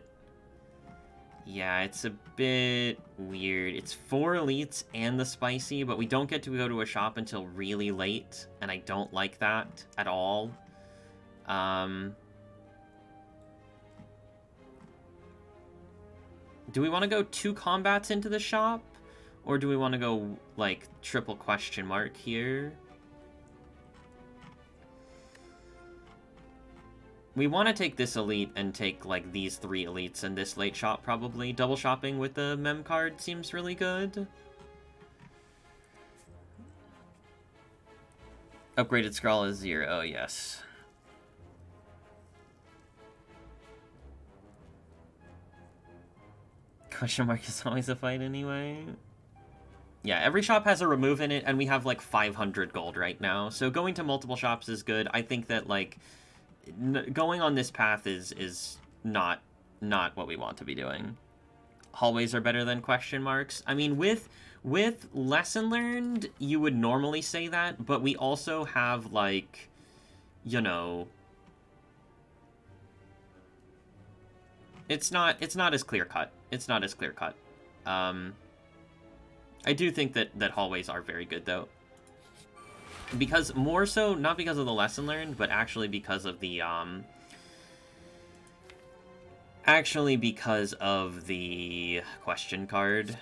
yeah, it's a bit weird. It's 4 elites and the spicy, but we don't get to go to a shop until really late, and I don't like that at all. Do we want to go 2 combats into the shop? Or do we want to go, like, triple question mark here? We want to take this elite and take, like, these 3 elites and this late shop, probably. Double shopping with the mem card seems really good. Upgraded Scrawl is 0, oh, yes. Question mark is always a fight anyway. Yeah, every shop has a remove in it, and we have, like, 500 gold right now. So going to multiple shops is good. I think that, like, going on this path is not what we want to be doing. Hallways are better than question marks. I mean, with lesson learned, you would normally say that, but we also have, like, you know, it's not as clear cut. It's not as clear cut. I do think that hallways are very good though. Because more so, not because of the lesson learned, but actually because of the, question card.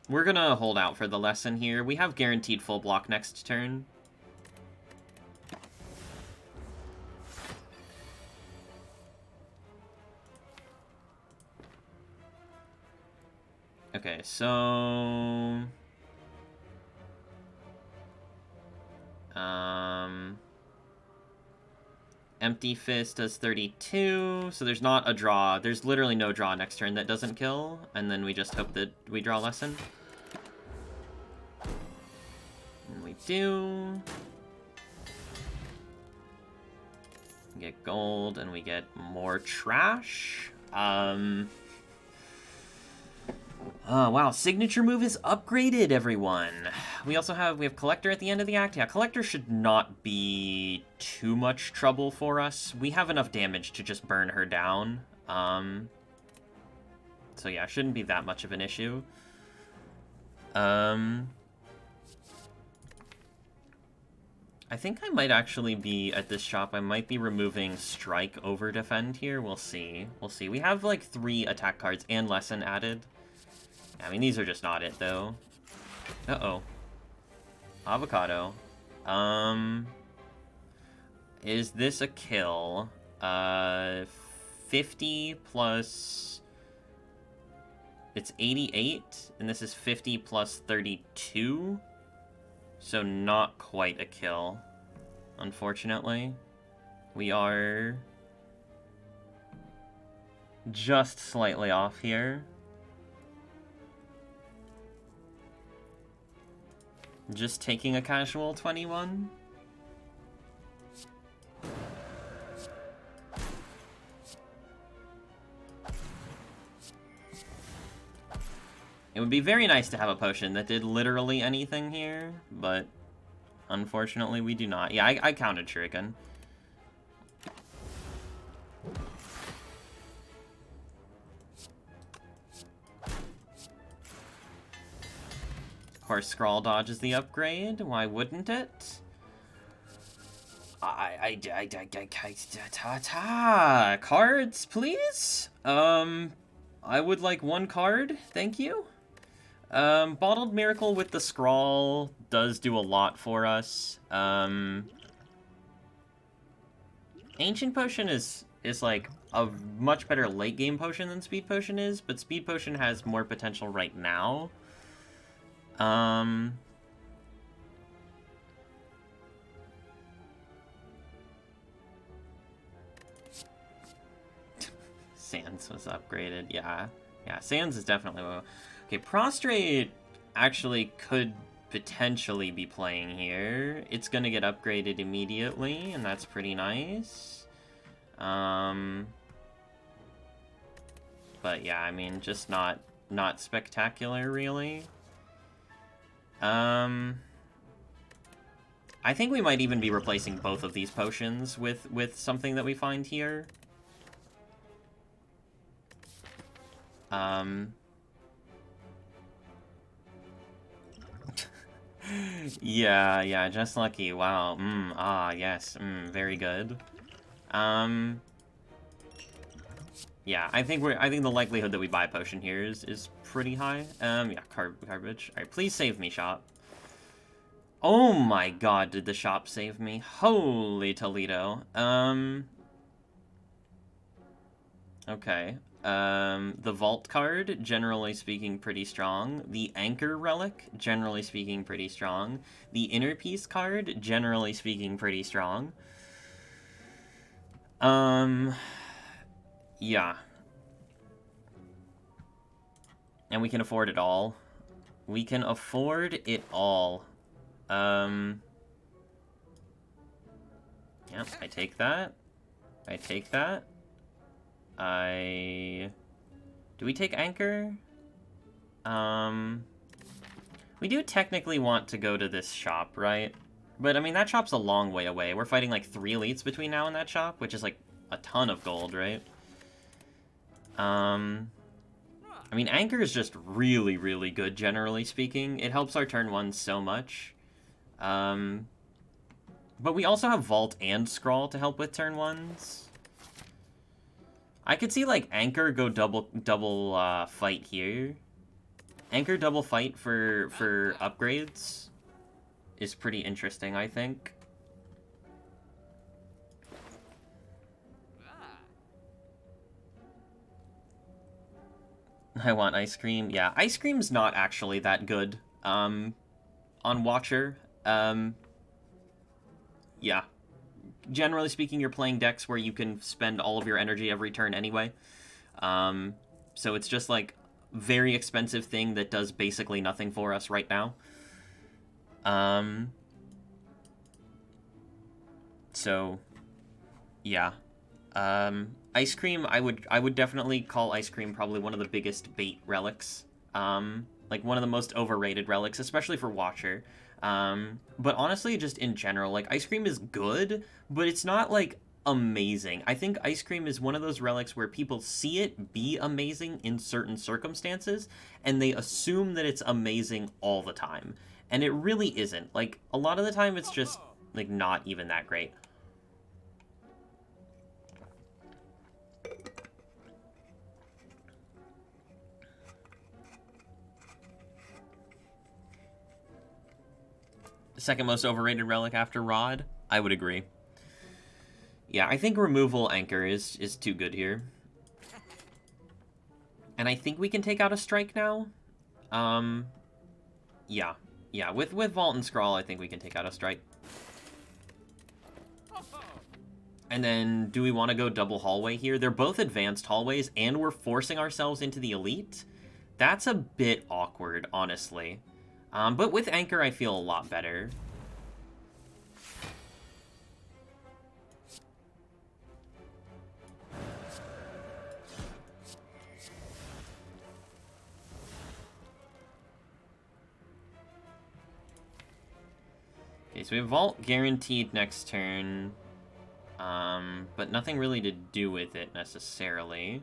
We're gonna hold out for the lesson here. We have guaranteed full block next turn. Okay, so... Empty Fist does 32, so there's not a draw. There's literally no draw next turn that doesn't kill, and then we just hope that we draw lesson. And we do. We get gold, and we get more trash. Oh, wow, signature move is upgraded, everyone. We have Collector at the end of the act. Yeah, Collector should not be too much trouble for us. We have enough damage to just burn her down. So yeah, shouldn't be that much of an issue. I think I might actually be, at this shop, I might be removing Strike over Defend here. We'll see. We'll see. We have, like, 3 attack cards and Lesson added. I mean, these are just not it, though. Uh-oh. Avocado. Is this a kill? 50 plus... It's 88, and this is 50 plus 32. So not quite a kill, unfortunately. We are... just slightly off here. Just taking a casual 21. It would be very nice to have a potion that did literally anything here, but unfortunately we do not. Yeah, I counted Shuriken. Of course, Scrawl Dodge is the upgrade. Why wouldn't it? Cards, please? I would like one card, thank you. Bottled Miracle with the Scrawl does do a lot for us. Ancient Potion is like a much better late game potion than Speed Potion is, but Speed Potion has more potential right now. Sands was upgraded, yeah. Yeah, Sands is definitely... Okay, Prostrate actually could potentially be playing here. It's gonna get upgraded immediately, and that's pretty nice. But yeah, I mean, just not spectacular, really. I think we might even be replacing both of these potions with something that we find here. Yeah, just lucky. Wow. Yes. Very good. Yeah, I think the likelihood that we buy a potion here is pretty high. Yeah, garbage. Alright, please save me, shop. Oh my god, did the shop save me? Holy Toledo. Okay. The Vault card, generally speaking, pretty strong. The Anchor Relic, generally speaking, pretty strong. The Inner Peace card, generally speaking, pretty strong. Yeah. And we can afford it all. We can afford it all. Yep, I take that. I take that. Do we take Anchor? We do technically want to go to this shop, right? But, I mean, that shop's a long way away. We're fighting, like, 3 elites between now and that shop, which is, like, a ton of gold, right? I mean, Anchor is just really, really good, generally speaking. It helps our turn 1 so much. But we also have Vault and Scrawl to help with turn 1s. I could see, like, Anchor go double fight here. Anchor double fight for upgrades is pretty interesting, I think. I want ice cream. Yeah, ice cream's not actually that good on Watcher. Yeah. Generally speaking, you're playing decks where you can spend all of your energy every turn anyway. So it's just, like, very expensive thing that does basically nothing for us right now. So, yeah. Ice Cream, I would definitely call Ice Cream probably one of the biggest bait relics. Like, one of the most overrated relics, especially for Watcher. But honestly, just in general, like, Ice Cream is good, but it's not, like, amazing. I think Ice Cream is one of those relics where people see it be amazing in certain circumstances, and they assume that it's amazing all the time. And it really isn't. Like, a lot of the time, it's just, like, not even that great. Second most overrated relic after Rod? I would agree. Yeah, I think removal Anchor is too good here. And I think we can take out a strike now. Yeah. Yeah, with Vault and Scrawl, I think we can take out a strike. And then, do we want to go double hallway here? They're both advanced hallways, and we're forcing ourselves into the elite? That's a bit awkward, honestly. But with Anchor, I feel a lot better. Okay, so we have Vault guaranteed next turn. But nothing really to do with it, necessarily.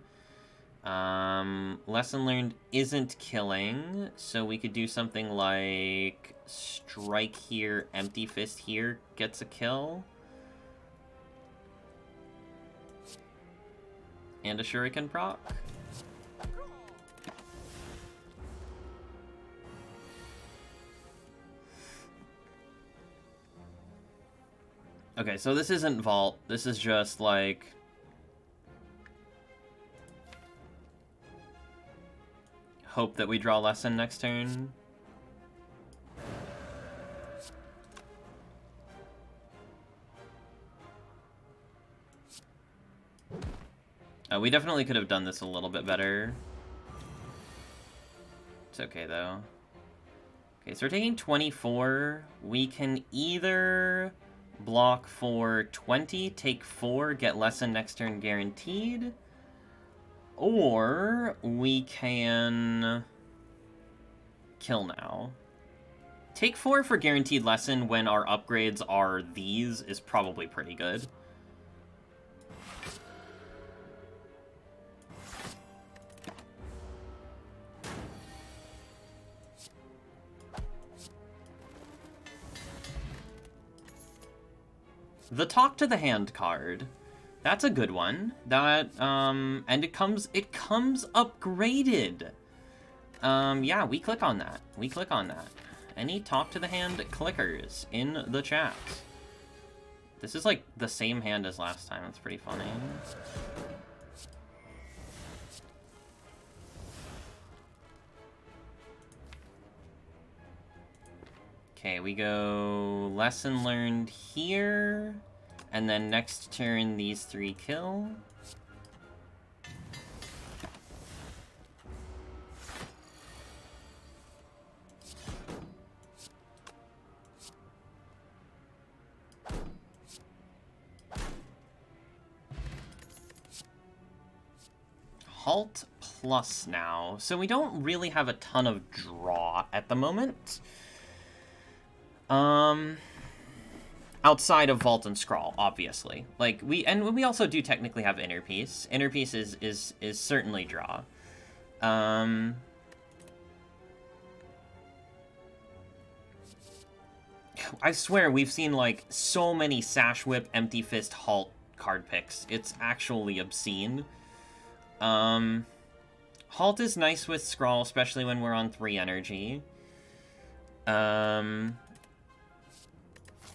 Lesson learned isn't killing, so we could do something like strike here, empty fist here gets a kill. And a shuriken proc. Okay, so this isn't Vault. This is just, like... hope that we draw Lesson next turn. We definitely could have done this a little bit better. It's okay, though. Okay, so we're taking 24. We can either block for 20, take 4, get Lesson next turn guaranteed. Or we can kill now. Take 4 for guaranteed Lesson when our upgrades are these is probably pretty good. The Talk to the Hand card. That's a good one. That, and it comes upgraded. Yeah, we click on that. We click on that. Any Talk to the Hand clickers in the chat. This is like the same hand as last time. That's pretty funny. Okay, we go Lesson Learned here. And then next turn, these 3 kill. Halt plus now. So we don't really have a ton of draw at the moment. Outside of Vault and Scrawl, obviously. Like, we also do technically have Inner Peace. Inner Peace is certainly draw. I swear, we've seen, like, so many Sash Whip, Empty Fist, Halt card picks. It's actually obscene. Halt is nice with Scrawl, especially when we're on 3 energy.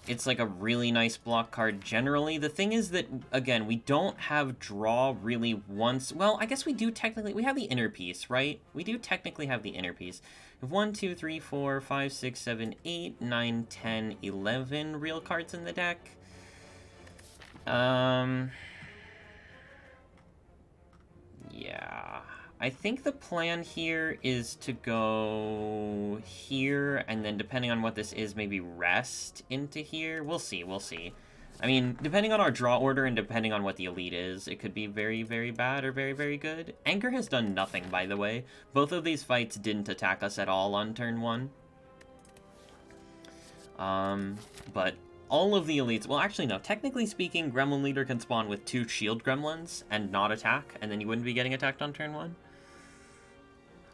It's like a really nice block card generally. The thing is that, again, we don't have draw really once. Well, I guess we do technically. We have the Inner Peace, right? We do technically have the Inner Peace. We have 1, 2, 3, 4, 5, 6, 7, 8, 9, 10, 11 real cards in the deck. Yeah. I think the plan here is to go here, and then depending on what this is, maybe rest into here. We'll see, we'll see. I mean, depending on our draw order and depending on what the elite is, it could be very, very bad or very, very good. Anchor has done nothing, by the way. Both of these fights didn't attack us at all on turn 1. But all of the elites... Well, actually, no. Technically speaking, Gremlin Leader can spawn with 2 shield gremlins and not attack, and then you wouldn't be getting attacked on turn 1.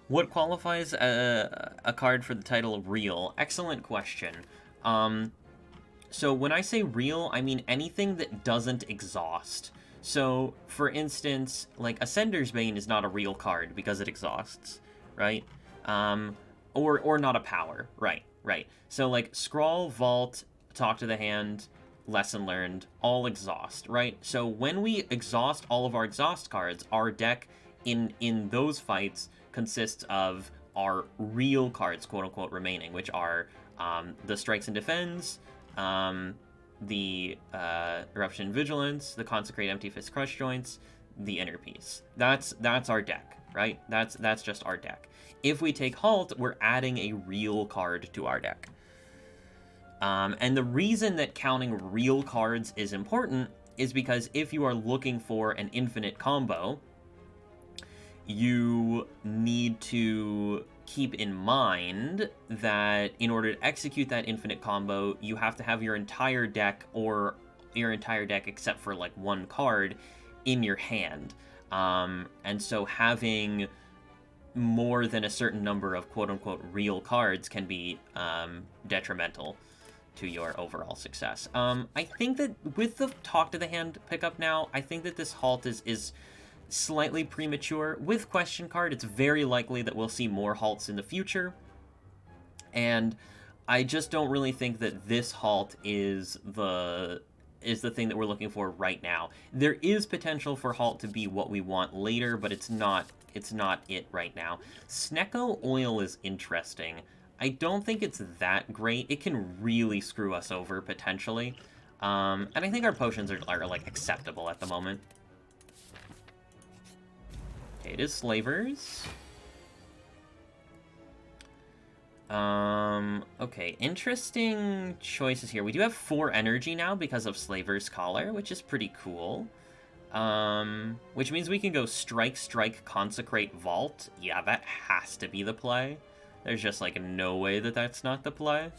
What qualifies a card for the title of real? Excellent question. So when I say real, I mean anything that doesn't exhaust. So, for instance, like Ascender's Bane is not a real card because it exhausts, right? Or not a power, right. So like Scrawl, Vault, Talk to the Hand, Lesson Learned, all exhaust, right? So when we exhaust all of our exhaust cards, our deck in those fights consists of our real cards, quote-unquote, remaining, which are the Strikes and Defends, the Eruption Vigilance, the Consecrate Empty Fist Crush Joints, the Inner Peace. That's our deck, right? That's just our deck. If we take Halt, we're adding a real card to our deck. And the reason that counting real cards is important is because if you are looking for an infinite combo, you need to keep in mind that in order to execute that infinite combo, you have to have your entire deck, or your entire deck except for like one card, in your hand. And so having more than a certain number of quote-unquote real cards can be detrimental to your overall success. I think that with the Talk to the Hand pickup now, I think that this Halt is slightly premature. With Question Card, it's very likely that we'll see more Halts in the future, and I just don't really think that this Halt is the thing that we're looking for right now. There is potential for Halt to be what we want later, but it's not it right now. Snecko Oil is interesting. I don't think it's that great. It can really screw us over, potentially. And I think our potions are like, acceptable at the moment. Okay, it is Slavers. Okay, interesting choices here. We do have 4 energy now because of Slaver's Collar, which is pretty cool. Which means we can go Strike, Strike, Consecrate, Vault. Yeah, that has to be the play. There's just, like, no way that that's not the play.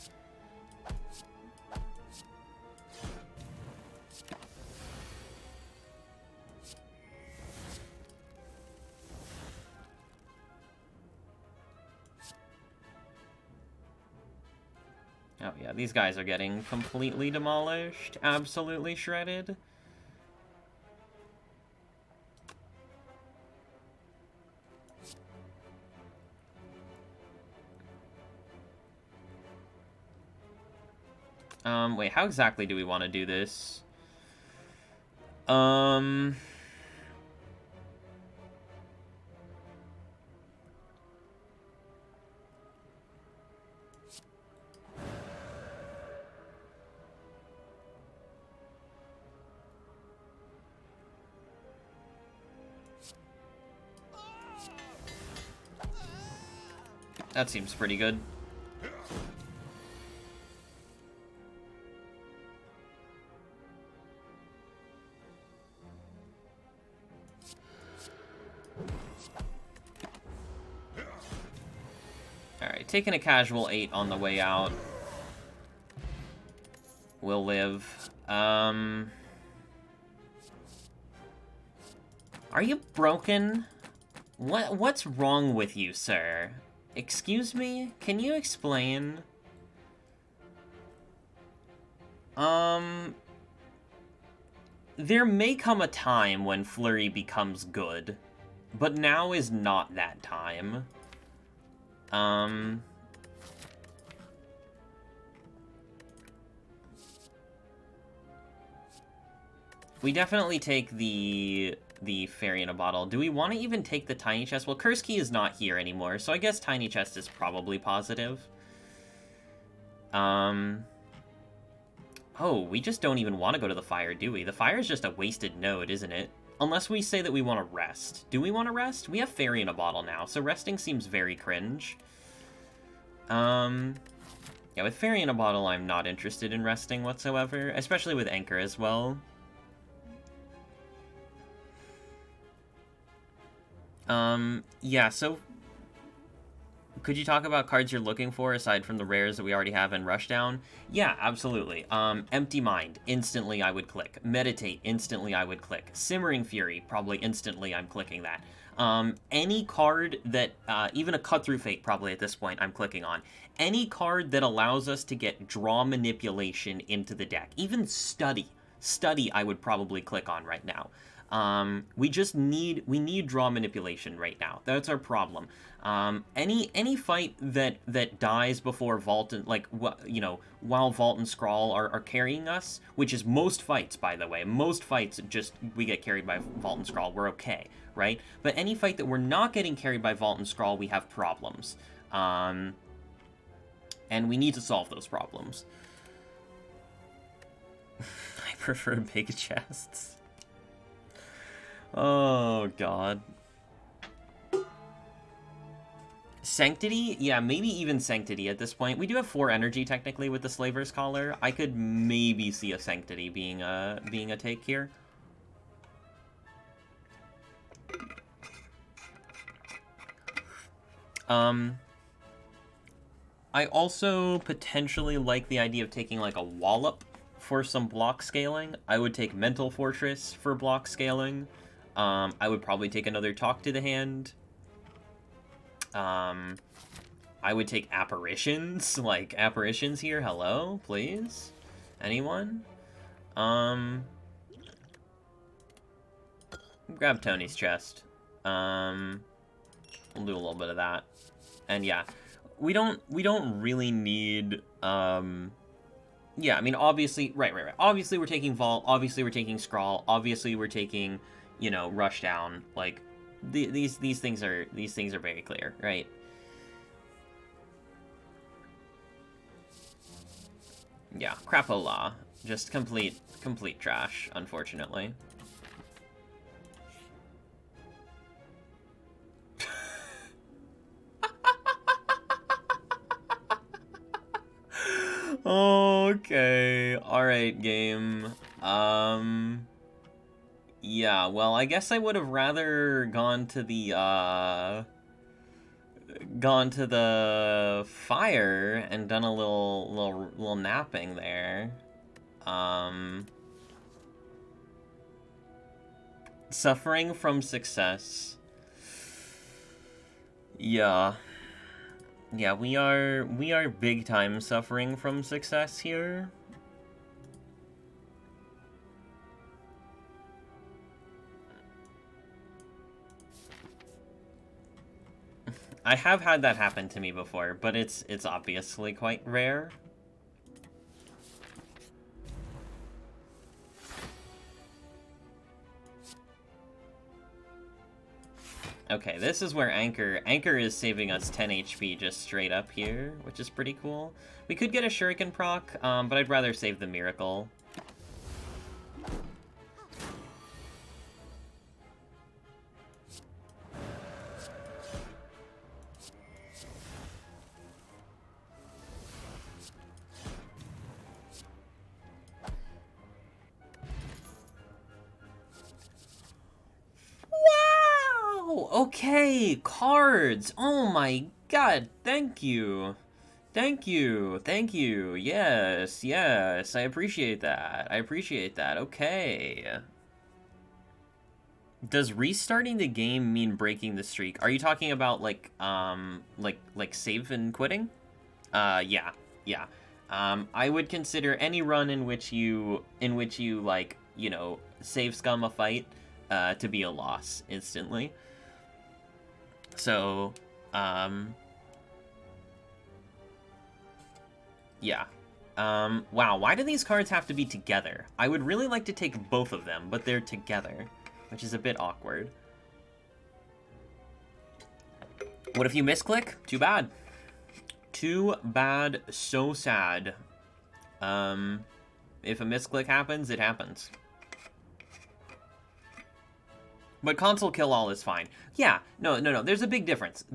Oh, yeah, these guys are getting completely demolished. Absolutely shredded. Wait, how exactly do we want to do this? That seems pretty good. Alright, taking a casual 8 on the way out. We'll live. Are you broken? What's wrong with you, sir? Excuse me? Can you explain? There may come a time when Flurry becomes good, but now is not that time. We definitely take the Fairy in a Bottle. Do we want to even take the Tiny Chest? Well, Curse Key is not here anymore, so I guess Tiny Chest is probably positive. Oh, we just don't even want to go to the Fire, do we? The Fire is just a wasted node, isn't it? Unless we say that we want to rest. Do we want to rest? We have Fairy in a Bottle now, so resting seems very cringe. Yeah, with Fairy in a Bottle, I'm not interested in resting whatsoever, especially with Anchor as well. Yeah, so could you talk about cards you're looking for aside from the rares that we already have in Rushdown? Yeah, absolutely. Empty Mind, instantly I would click. Meditate, instantly I would click. Simmering Fury, probably instantly I'm clicking that. Any card that, even a Cut Through Fate probably at this point I'm clicking on. Any card that allows us to get draw manipulation into the deck. Even Study I would probably click on right now. We need draw manipulation right now. That's our problem. Any fight that dies before Vault and, like, you know, while Vault and Scrawl are carrying us, which is most fights, by the way. Most fights, just, we get carried by Vault and Scrawl, we're okay, right? But any fight that we're not getting carried by Vault and Scrawl, we have problems. And we need to solve those problems. prefer big chests. Oh, God. Sanctity? Yeah, maybe even Sanctity at this point. We do have 4 energy, technically, with the Slaver's Collar. I could maybe see a Sanctity being a take here. I also potentially like the idea of taking, like, a Wallop for some block scaling. I would take Mental Fortress for block scaling. I would probably take another Talk to the Hand. I would take Apparitions. Like, Apparitions here, hello, please? Anyone? Grab Tony's chest. We'll do a little bit of that. And yeah, we don't really need, yeah, I mean, obviously, right. Obviously, we're taking Vault. Obviously, we're taking Scrawl. Obviously, we're taking, you know, Rushdown. Like, these things are very clear, right? Yeah, Crapola. Just complete trash, unfortunately. Okay. Alright, game. Yeah, well, I guess I would have rather gone to the fire and done a little napping there. Suffering from success. Yeah. Yeah, we are big time suffering from success here. I have had that happen to me before, but it's obviously quite rare. Okay, this is where Anchor is saving us 10 HP just straight up here, which is pretty cool. We could get a Shuriken proc, but I'd rather save the Miracle. Okay, cards. Oh my god, thank you. Thank you. Yes, I appreciate that. Okay. Does restarting the game mean breaking the streak? Are you talking about like save and quitting? Yeah. I would consider any run in which you like, you know, save scum a fight to be a loss instantly. So, yeah. Wow, why do these cards have to be together? I would really like to take both of them, but they're together, which is a bit awkward. What if you misclick? Too bad. Too bad, so sad. If a misclick happens, it happens. But console kill all is fine. Yeah, no. There's a big difference.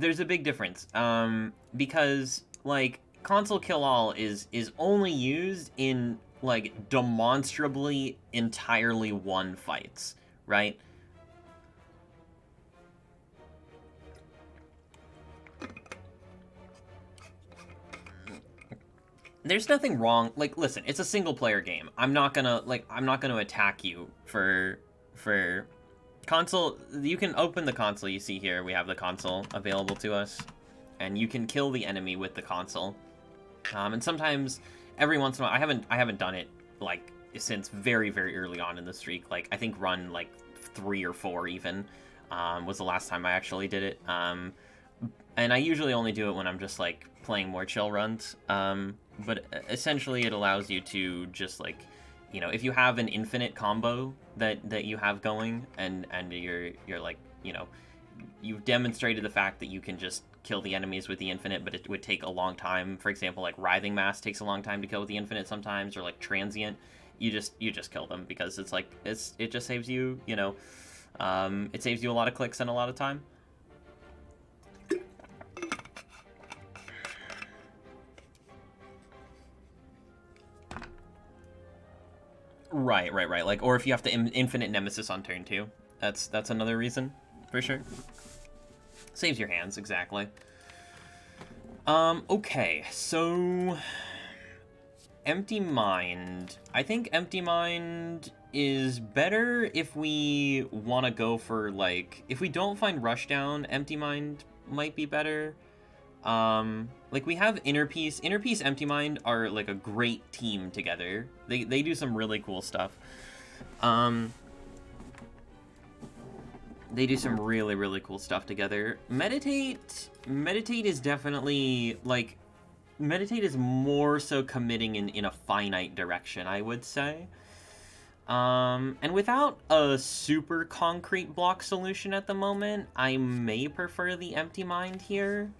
Because like console kill all is only used in like demonstrably entirely won fights, right? There's nothing wrong. Like, listen, it's a single player game. I'm not gonna attack you for console. You can open the console. You see here we have the console available to us, and you can kill the enemy with the console. And sometimes, every once in a while, I haven't done it like since very early on in the streak. Like I think run like 3 or 4 even was the last time I actually did it. And I usually only do it when I'm just like playing more chill runs. But essentially, it allows you to just like, you know, if you have an infinite combo that you have going, and you're like, you know, you've demonstrated the fact that you can just kill the enemies with the infinite, but it would take a long time. For example, like Writhing Mass takes a long time to kill with the infinite sometimes, or like Transient. you just kill them because it's like it just saves you, you know, it saves you a lot of clicks and a lot of time. Right. Like, or if you have to infinite nemesis on turn 2, that's another reason for sure. Saves your hands, exactly. Okay, so Empty Mind. I think Empty Mind is better if we want to go for, like, if we don't find Rushdown, Empty Mind might be better. Like, we have Inner Peace. Inner Peace, Empty Mind are, like, a great team together. They do some really cool stuff. They do some really, really cool stuff together. Meditate is definitely, like, Meditate is more so committing in a finite direction, I would say. And without a super concrete block solution at the moment, I may prefer the Empty Mind here.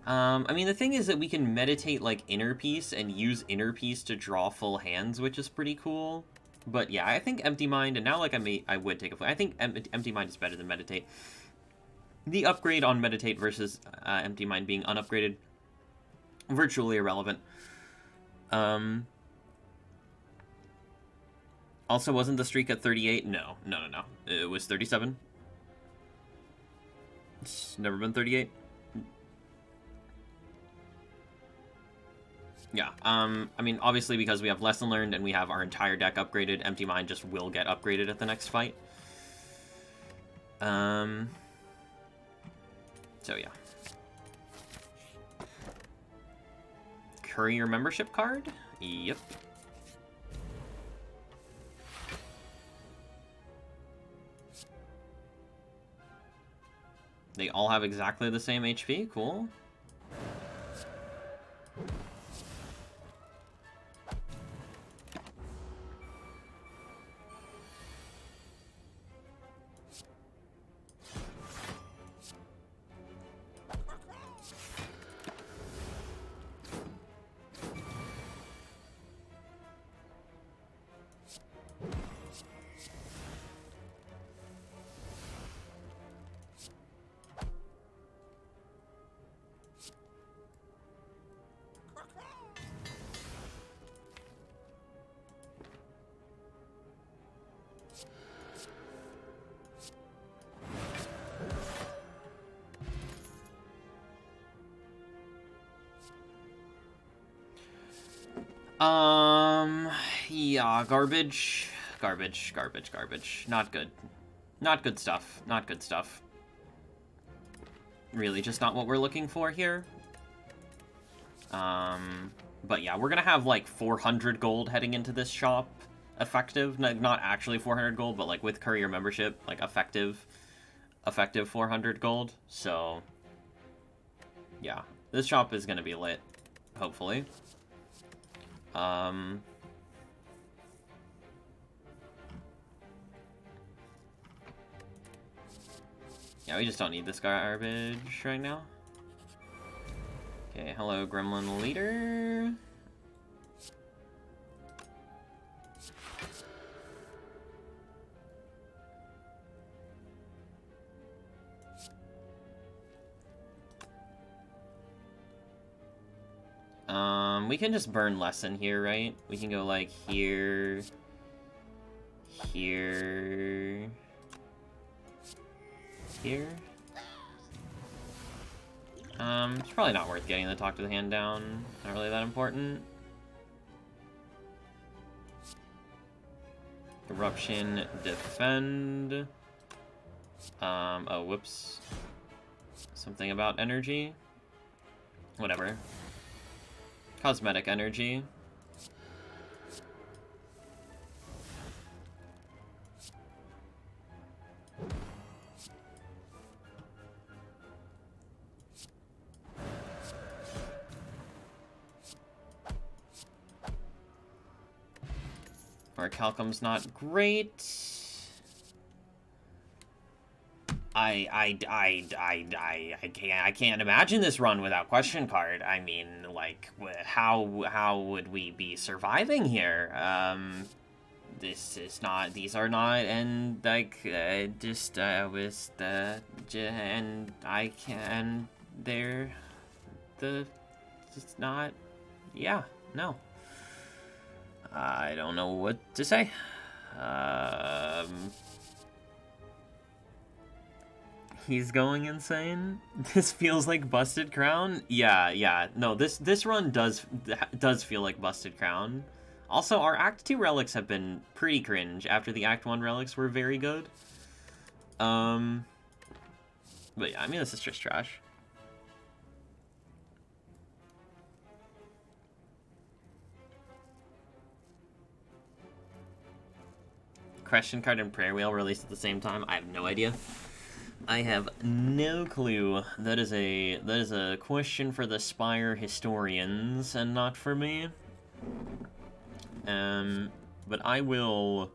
I mean, the thing is that we can meditate, like, Inner Peace and use Inner Peace to draw full hands, which is pretty cool. But yeah, I think Empty Mind, and now, like, I would take a flip. I think Empty Mind is better than Meditate. The upgrade on Meditate versus Empty Mind being unupgraded, virtually irrelevant. Also, wasn't the streak at 38? No. It was 37. It's never been 38. Yeah, I mean, obviously because we have Lesson Learned and we have our entire deck upgraded, Empty Mind just will get upgraded at the next fight. So yeah. Courier membership card? Yep. They all have exactly the same HP, cool. Yeah, garbage. Not good. Not good stuff. Really, just not what we're looking for here. But yeah, we're gonna have, like, 400 gold heading into this shop. Effective. Not actually 400 gold, but, like, with courier membership, like, effective 400 gold. So, yeah. This shop is gonna be lit, hopefully. Yeah, we just don't need this garbage right now. Okay, hello, Gremlin Leader. We can just burn Lesson here, right? We can go, like, here, here, here. It's probably not worth getting the Talk to the Hand down. Not really that important. Eruption, defend. Oh, whoops. Something about energy. Whatever. Cosmetic energy. Our Calcum's not great. I can't imagine this run without question card. I mean, like, how would we be surviving here? this is not, these are not, and like, just, was the, and I can, they're, it's not, yeah, no. I don't know what to say. He's going insane. This feels like Busted Crown. Yeah. No, this run does feel like Busted Crown. Also, our Act 2 relics have been pretty cringe after the Act 1 relics were very good. But yeah, I mean, this is just trash. Question card and prayer wheel released at the same time. I have no idea. I have no clue. That is a question for the Spire historians and not for me. But I will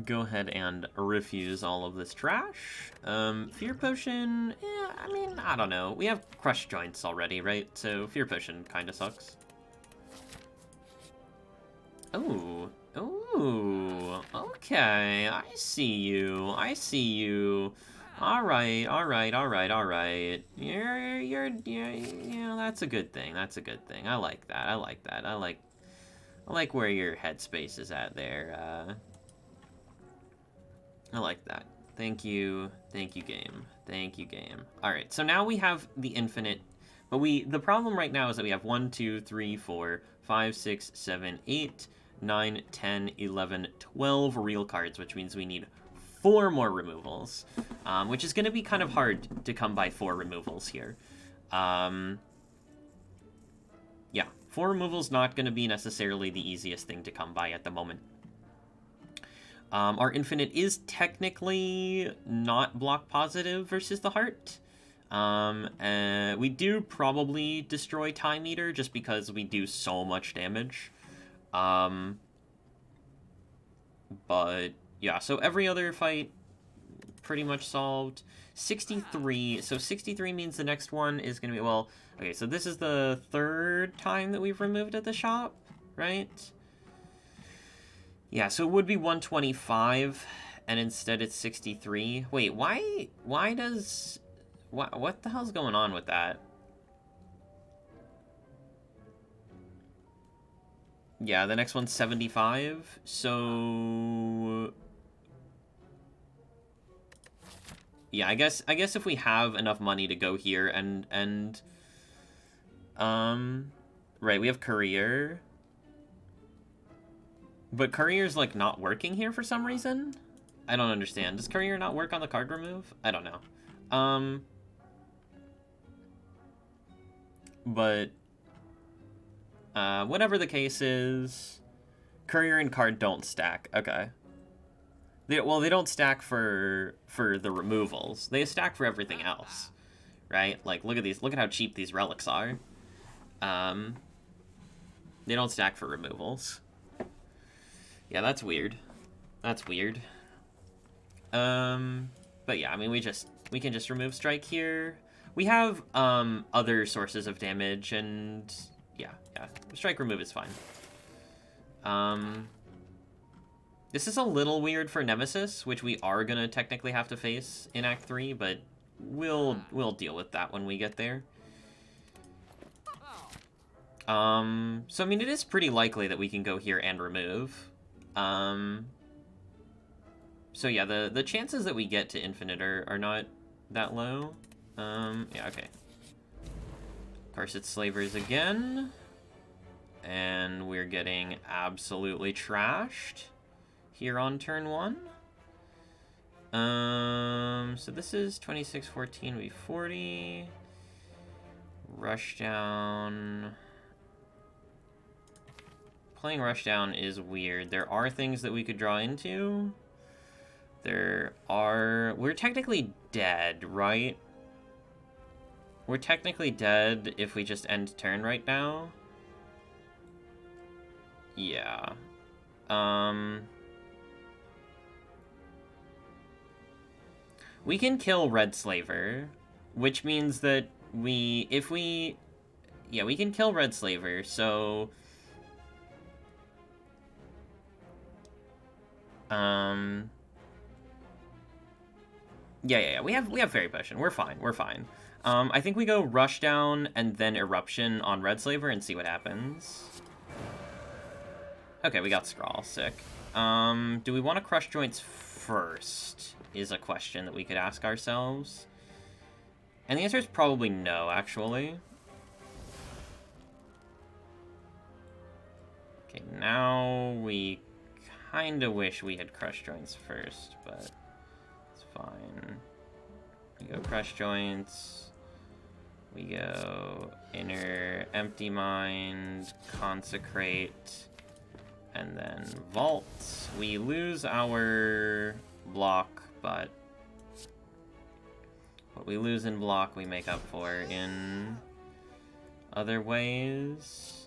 go ahead and refuse all of this trash. Fear Potion, yeah, I mean, I don't know. We have Crush Joints already, right? So Fear Potion kind of sucks. Oh, okay. I see you. All right. Yeah, that's a good thing. I like that. I like where your headspace is at there. I like that. Thank you, game. All right, so now we have the infinite, but the problem right now is that we have 1, 2, 3, 4, 5, 6, 7, 8, 9, 10, 11, 12 real cards, which means we need 4 more removals, which is going to be kind of hard to come by 4 removals here. Yeah, 4 removals not going to be necessarily the easiest thing to come by at the moment. Our infinite is technically not block positive versus the heart. We do probably destroy Time Eater just because we do so much damage. But yeah, so every other fight pretty much solved. 63, so 63 means the next one is going to be, well, okay, so this is the 3rd time that we've removed at the shop, right? Yeah, so it would be 125, and instead it's 63. Wait, why does... What the hell's going on with that? Yeah, the next one's 75, so... Yeah, I guess if we have enough money to go here and right, we have Courier. But Courier's, like, not working here for some reason? I don't understand. Does Courier not work on the card remove? I don't know. But, whatever the case is, Courier and card don't stack. Okay. They don't stack for the removals. They stack for everything else, right? Like, look at these. Look at how cheap these relics are. They don't stack for removals. Yeah, that's weird. But yeah, I mean, we can just remove strike here. We have other sources of damage, and yeah, strike remove is fine. This is a little weird for Nemesis, which we are gonna technically have to face in Act 3, but we'll deal with that when we get there. So I mean, it is pretty likely that we can go here and remove. So yeah, the chances that we get to infinite are not that low. Yeah, okay. Of course, it's Slavers again. And we're getting absolutely trashed here on turn 1. So this is 26-14 V40. Rushdown. Playing Rushdown is weird. There are things that we could draw into. We're technically dead, right? We're technically dead if we just end turn right now. Yeah. We can kill Red Slaver, which means that we can kill Red Slaver, so... Yeah. We have Fairy Potion. We're fine. We're fine. I think we go Rush Down and then Eruption on Red Slaver and see what happens. Okay, we got Scrawl. Sick. Do we want to Crush Joints first? Is a question that we could ask ourselves. And the answer is probably no, actually. Okay, now we kind of wish we had Crush Joints first, but it's fine. We go Crush Joints. We go Inner Empty Mind, Consecrate, and then Vault. We lose our block, but what we lose in block, we make up for in other ways.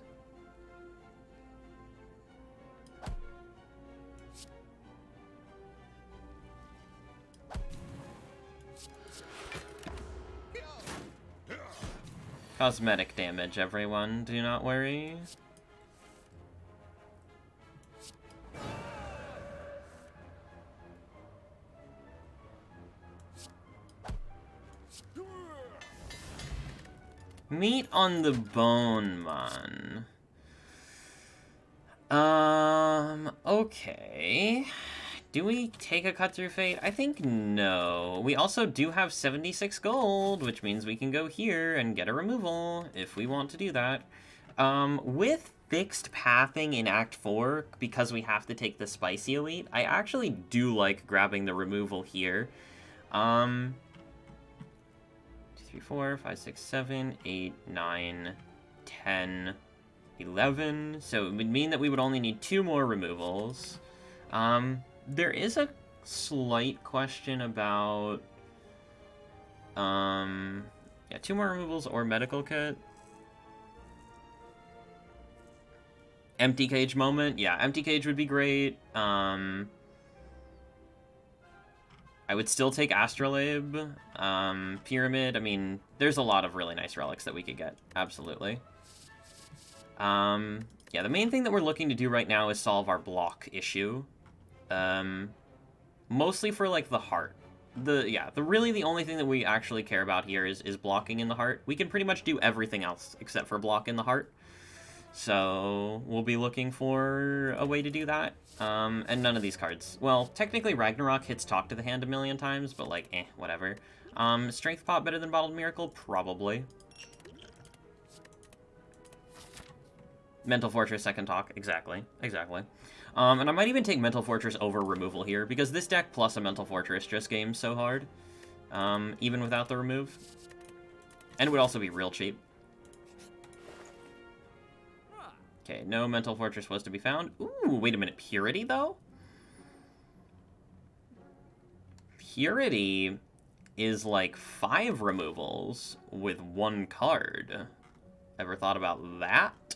Cosmetic damage, everyone. Do not worry. Meat on the bone, man. Okay. Do we take a Cut Through Fate? I think no. We also do have 76 gold, which means we can go here and get a removal if we want to do that. With fixed pathing in Act 4, because we have to take the Spicy Elite, I actually do like grabbing the removal here. 2, 3, 4, 5, 6, 7, 8, 9, 10, 11. So it would mean that we would only need 2 more removals. There is a slight question about, yeah, 2 more removals or medical kit. Empty Cage moment, yeah, Empty Cage would be great. I would still take Astrolabe, Pyramid. I mean, there's a lot of really nice relics that we could get, absolutely. Yeah, the main thing that we're looking to do right now is solve our block issue. Mostly for, like, the heart. Really the only thing that we actually care about here is blocking in the heart. We can pretty much do everything else except for block in the heart. So, we'll be looking for a way to do that. And none of these cards. Well, technically Ragnarok hits Talk to the Hand a million times, but, like, whatever. Strength Pot better than Bottled Miracle? Probably. Mental Fortress, second Talk. Exactly. And I might even take Mental Fortress over removal here, because this deck plus a Mental Fortress just games so hard, even without the remove. And it would also be real cheap. Okay, no Mental Fortress was to be found. Ooh, wait a minute, Purity, though? Purity is like 5 removals with 1 card. Ever thought about that?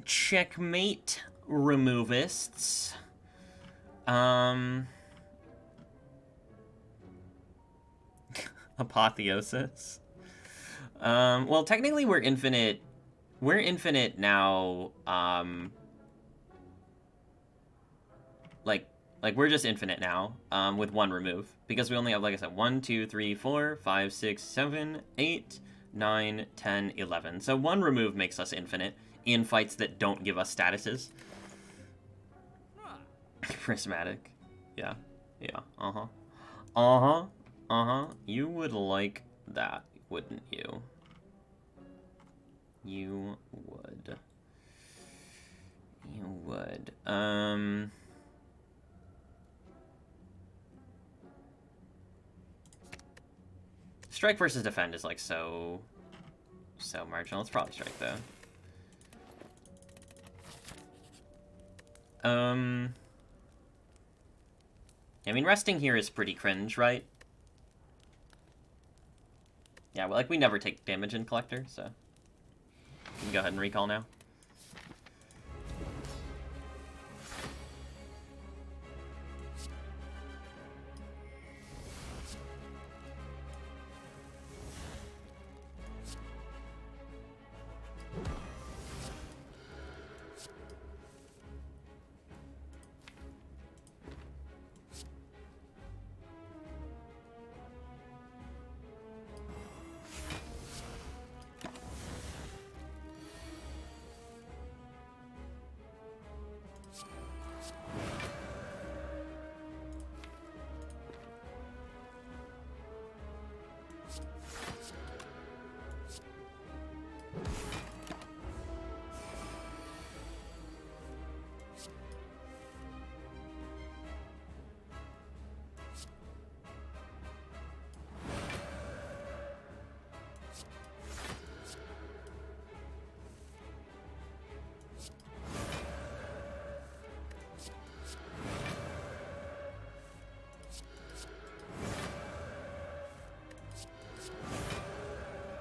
Checkmate, removists. Apotheosis. Well, technically we're infinite. We're infinite now, like we're just infinite now, with 1 remove. Because we only have, like I said, 1, 2, 3, 4, 5, 6, 7, 8, 9, 10, 11. So 1 remove makes us infinite in fights that don't give us statuses. Prismatic. Yeah. You would like that, wouldn't you? You would. Strike versus defend is like so marginal. Let's probably strike though. I mean, resting here is pretty cringe, right? Yeah, well, like, we never take damage in Collector, so... You can go ahead and recall now.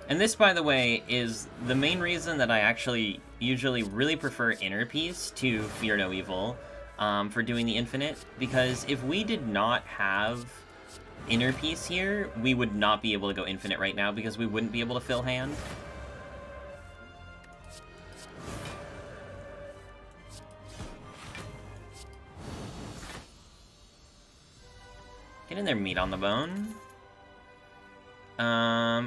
And this, by the way, is the main reason that I actually usually really prefer Inner Peace to Fear No Evil for doing the Infinite, because if we did not have Inner Peace here, we would not be able to go Infinite right now, because we wouldn't be able to fill hand. Get in there, meat on the bone.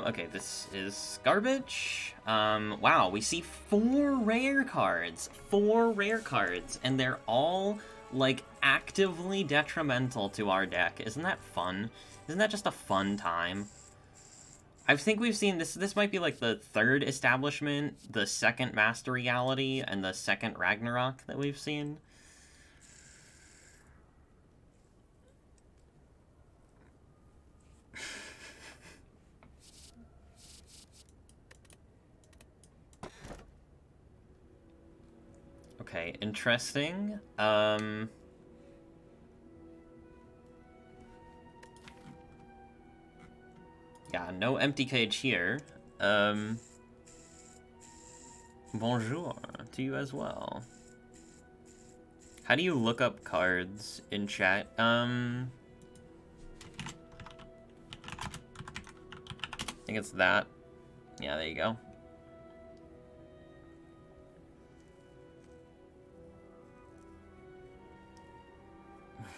Okay, this is garbage. Wow, we see 4 rare cards. 4 rare cards, and they're all, like, actively detrimental to our deck. Isn't that fun? Isn't that just a fun time? I think we've seen this. This might be, like, the 3rd establishment, the 2nd Master Reality, and the 2nd Ragnarok that we've seen. Okay, interesting. Yeah, no empty cage here. Bonjour to you as well. How do you look up cards in chat? I think it's that. Yeah, there you go.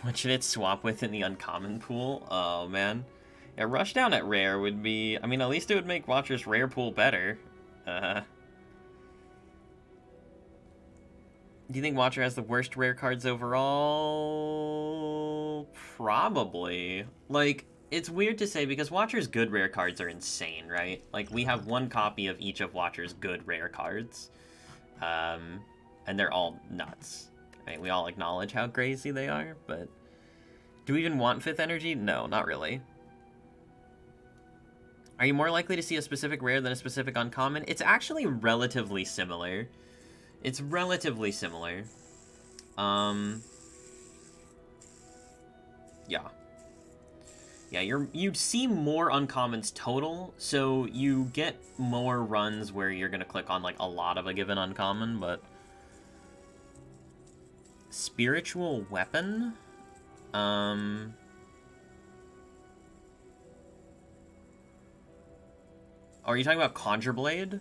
What should it swap with in the uncommon pool? Oh, man. Yeah, rush down at rare would be... I mean, at least it would make Watcher's rare pool better. Do you think Watcher has the worst rare cards overall? Probably. Like, it's weird to say because Watcher's good rare cards are insane, right? Like, we have 1 copy of each of Watcher's good rare cards. And they're all nuts. I mean, we all acknowledge how crazy they are, but... Do we even want 5th energy? No, not really. Are you more likely to see a specific rare than a specific uncommon? It's actually relatively similar. It's relatively similar. Yeah. Yeah, you'd see more uncommons total, so you get more runs where you're gonna click on, like, a lot of a given uncommon, but... Spiritual Weapon? Are you talking about Conjure Blade?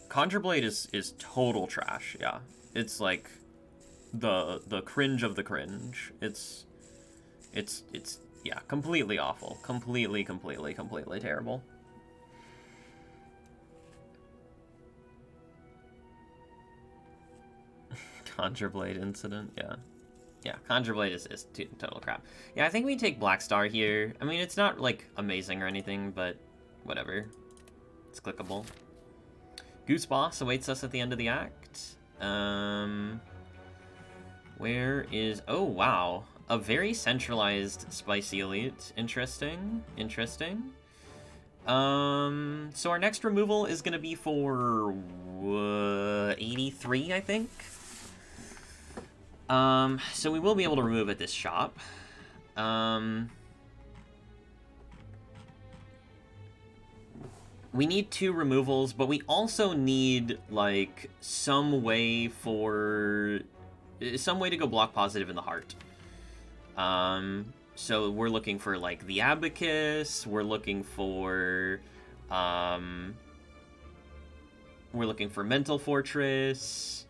Conjure Blade is total trash, yeah. It's like the cringe of the cringe. It's yeah, completely awful. Completely terrible. Conjure Blade incident, yeah. Yeah, Conjure Blade is total crap. Yeah, I think we take Black Star here. I mean, it's not, like, amazing or anything, but whatever. It's clickable. Goose Boss awaits us at the end of the act. Where is... Oh, wow. A very centralized Spicy Elite. Interesting. Interesting. So our next removal is going to be for 83, I think. So we will be able to remove at this shop. We need 2 removals, but we also need, like, some way to go block positive in the heart. So we're looking for, like, the Abacus, we're looking for Mental Fortress,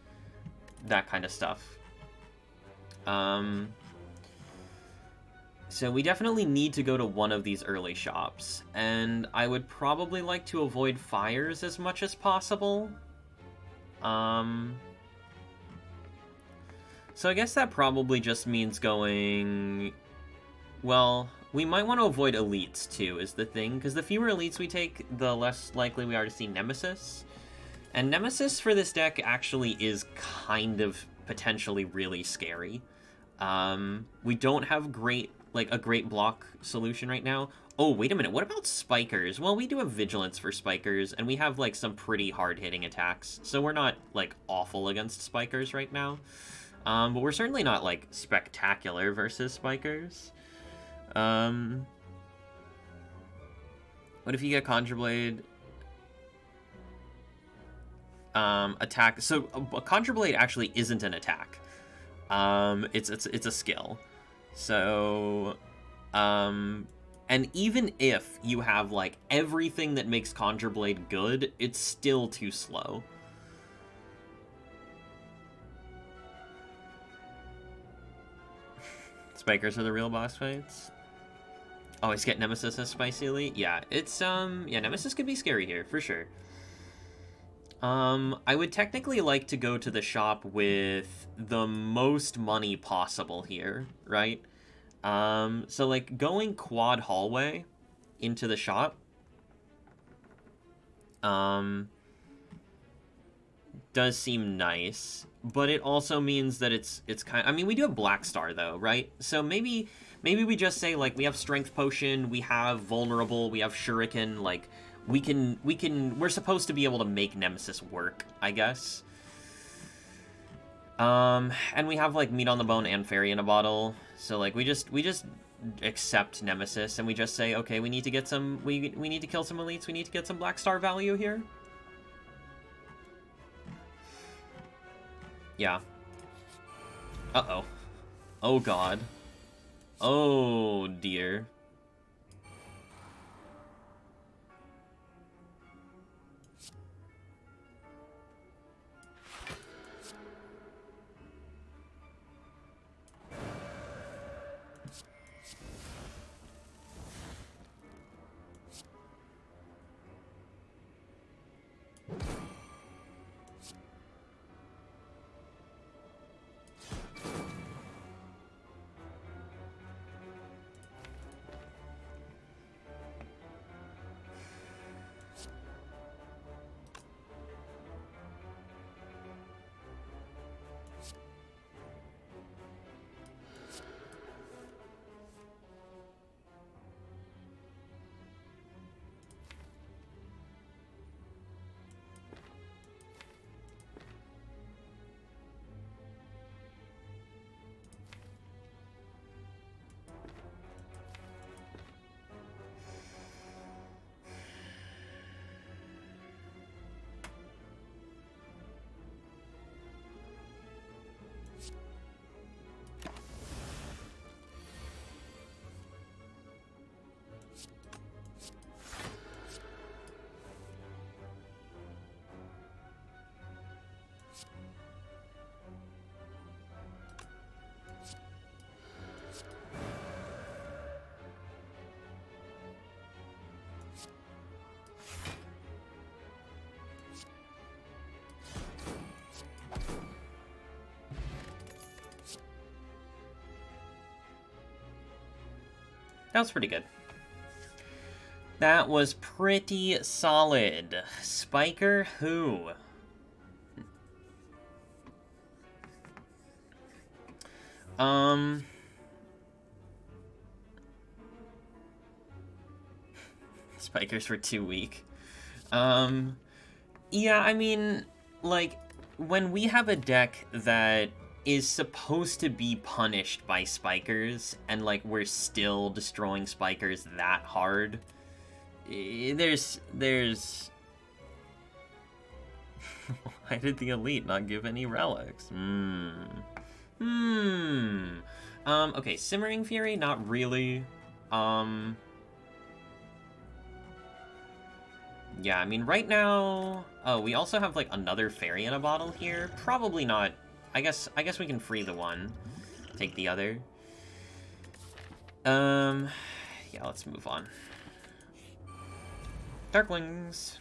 that kind of stuff. So we definitely need to go to one of these early shops, and I would probably like to avoid fires as much as possible. So I guess that probably just means going... Well, we might want to avoid elites, too, is the thing, because the fewer elites we take, the less likely we are to see Nemesis. And Nemesis for this deck actually is kind of potentially really scary. We don't have a great block solution right now. Oh, wait a minute, what about Spikers? Well, we do have Vigilance for Spikers, and we have, like, some pretty hard-hitting attacks, so we're not, like, awful against Spikers right now. But we're certainly not, like, spectacular versus Spikers. What if you get Conjure Blade? Attack. So a Conjure Blade actually isn't an attack. It's a skill. So, and even if you have like everything that makes Conjure Blade good, it's still too slow. Spikers are the real boss fights. Always get Nemesis as Spicy Elite. Yeah, it's yeah, Nemesis could be scary here for sure. I would technically like to go to the shop with the most money possible here, right? So like going quad hallway into the shop, does seem nice, but it also means that it's kind. I mean, we do have Black Star though, right? So maybe we just say like we have Strength Potion, we have Vulnerable, we have Shuriken, like. We're supposed to be able to make Nemesis work, I guess. And we have, like, Meat on the Bone and Fairy in a Bottle. So, like, we just accept Nemesis, and we just say, okay, we need to get some, we need to kill some elites, we need to get some Black Star value here. Yeah. Uh-oh. Oh, God. Oh, dear. That was pretty good. That was pretty solid. Spiker who? Spikers were too weak. Yeah, I mean, like, when we have a deck that is supposed to be punished by Spikers, and, like, we're still destroying Spikers that hard, there's... Why did the Elite not give any relics? Okay, Simmering Fury, not really. Yeah, I mean, right now... Oh, we also have, like, another Fairy in a Bottle here. Probably not... I guess we can free the one. Take the other. Yeah, let's move on. Darklings.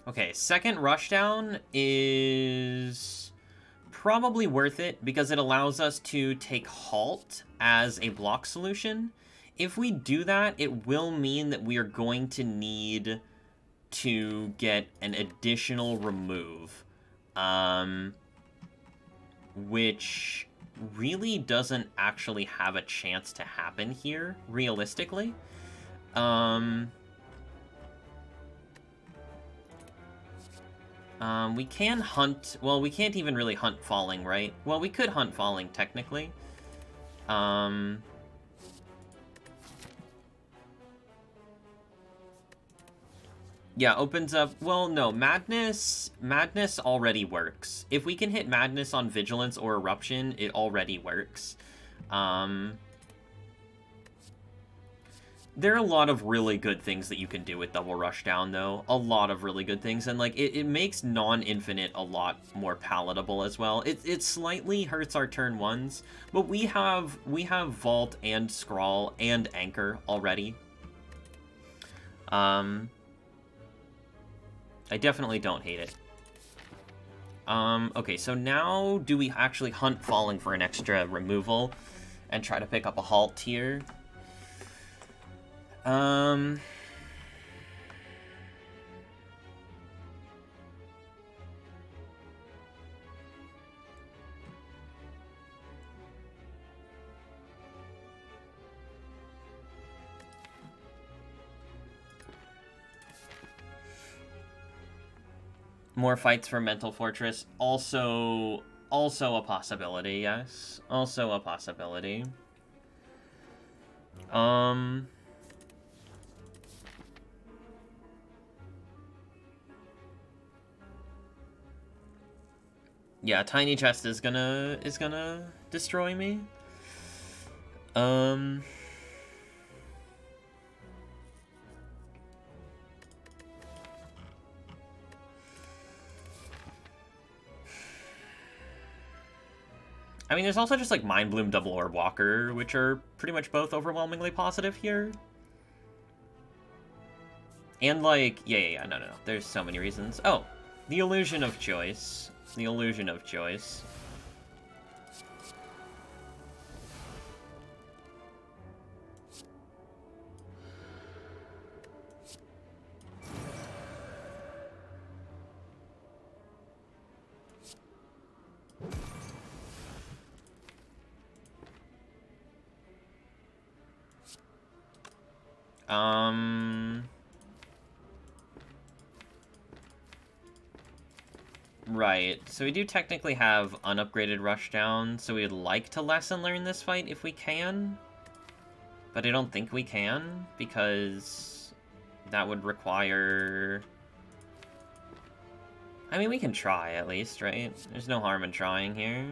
Okay, second rushdown is probably worth it because it allows us to take halt as a block solution. If we do that, it will mean that we are going to need to get an additional remove, which really doesn't actually have a chance to happen here, realistically. We can hunt... Well, we can't even really hunt falling, right? Well, we could hunt falling, technically. Yeah, opens up... Well, no, Madness already works. If we can hit Madness on Vigilance or Eruption, it already works. There are a lot of really good things that you can do with Double Rushdown, though. A lot of really good things, and, like, it makes non-infinite a lot more palatable as well. It slightly hurts our turn ones, but we have Vault and Scrawl and Anchor already. I definitely don't hate it. Okay, so now do we actually hunt Falling for an extra removal and try to pick up a Halt here? More fights for Mental Fortress. Also a possibility, yes. Also a possibility. Yeah, Tiny Chest is gonna destroy me. I mean, there's also just, like, Mind Bloom, Double Orb Walker, which are pretty much both overwhelmingly positive here. And, like, yeah, no. There's so many reasons. Oh, the Illusion of Choice. The Illusion of Choice. Right, so we do technically have unupgraded Rushdown, so we'd like to Lesson Learn this fight if we can. But I don't think we can, because that would require... I mean, we can try, at least, right? There's no harm in trying here.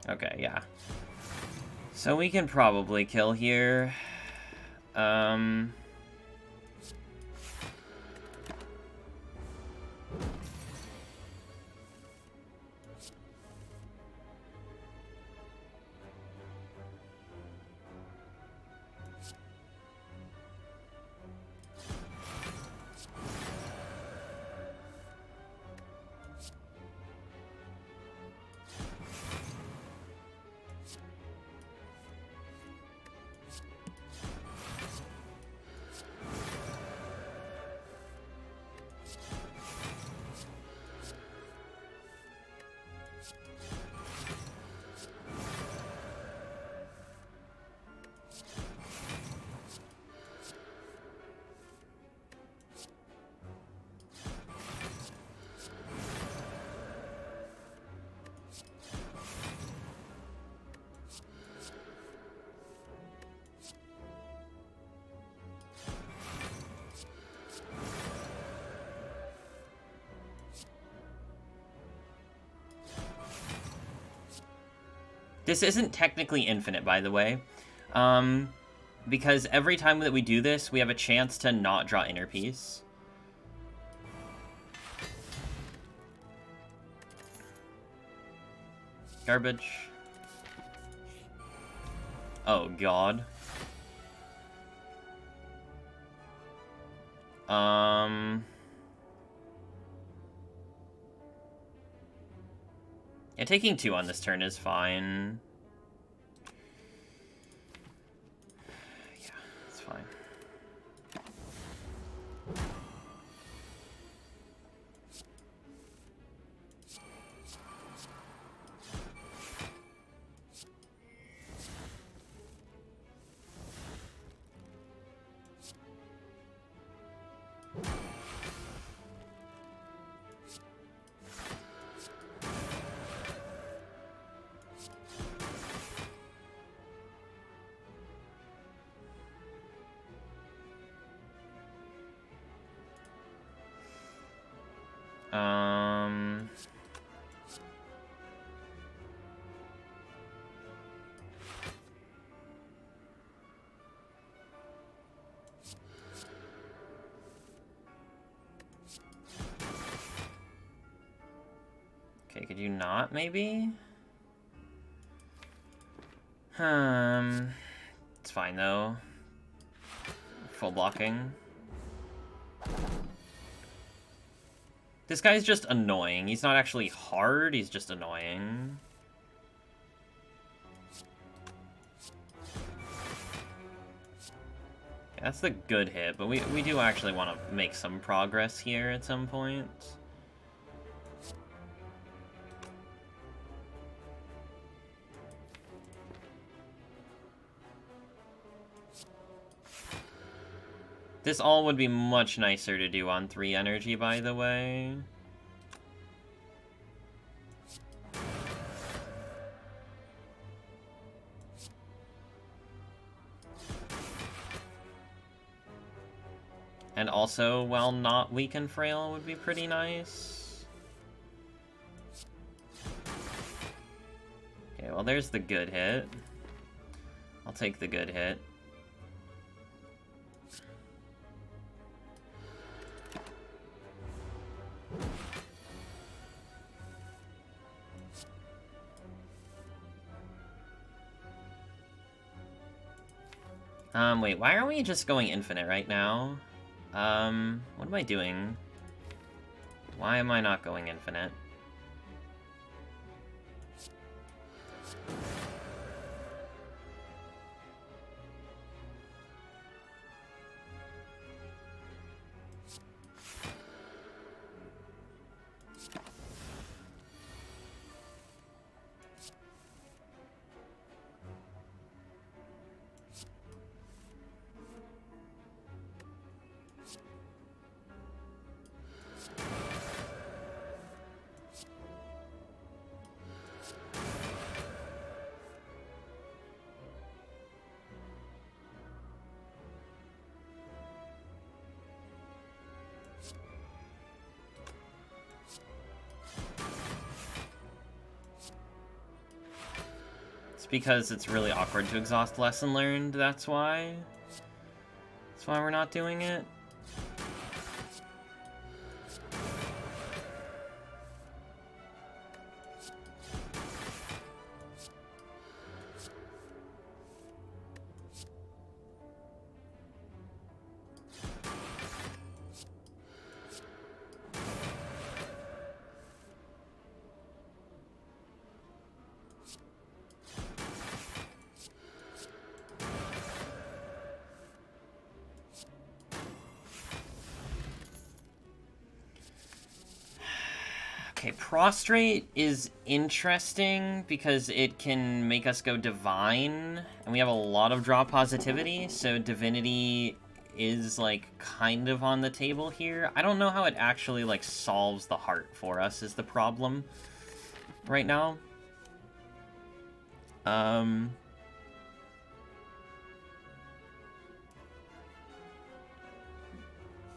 Okay, yeah. So we can probably kill here. This isn't technically infinite, by the way. Because every time that we do this, we have a chance to not draw Inner Peace. Garbage. Oh, God. Yeah, taking 2 on this turn is fine. Yeah, it's fine. Okay, could you not, maybe? It's fine, though. Full blocking. This guy's just annoying. He's not actually hard, he's just annoying. Yeah, that's the good hit, but we do actually want to make some progress here at some point. This all would be much nicer to do on 3 energy, by the way. And also, while not weak and frail, would be pretty nice. Okay, well, there's the good hit. I'll take the good hit. Wait, why are we just going infinite right now? What am I doing? Why am I not going infinite? Because it's really awkward to exhaust lesson learned, that's why. That's why we're not doing it. Okay, Prostrate is interesting because it can make us go Divine, and we have a lot of draw positivity, so Divinity is, like, kind of on the table here. I don't know how it actually, like, solves the heart for us is the problem right now.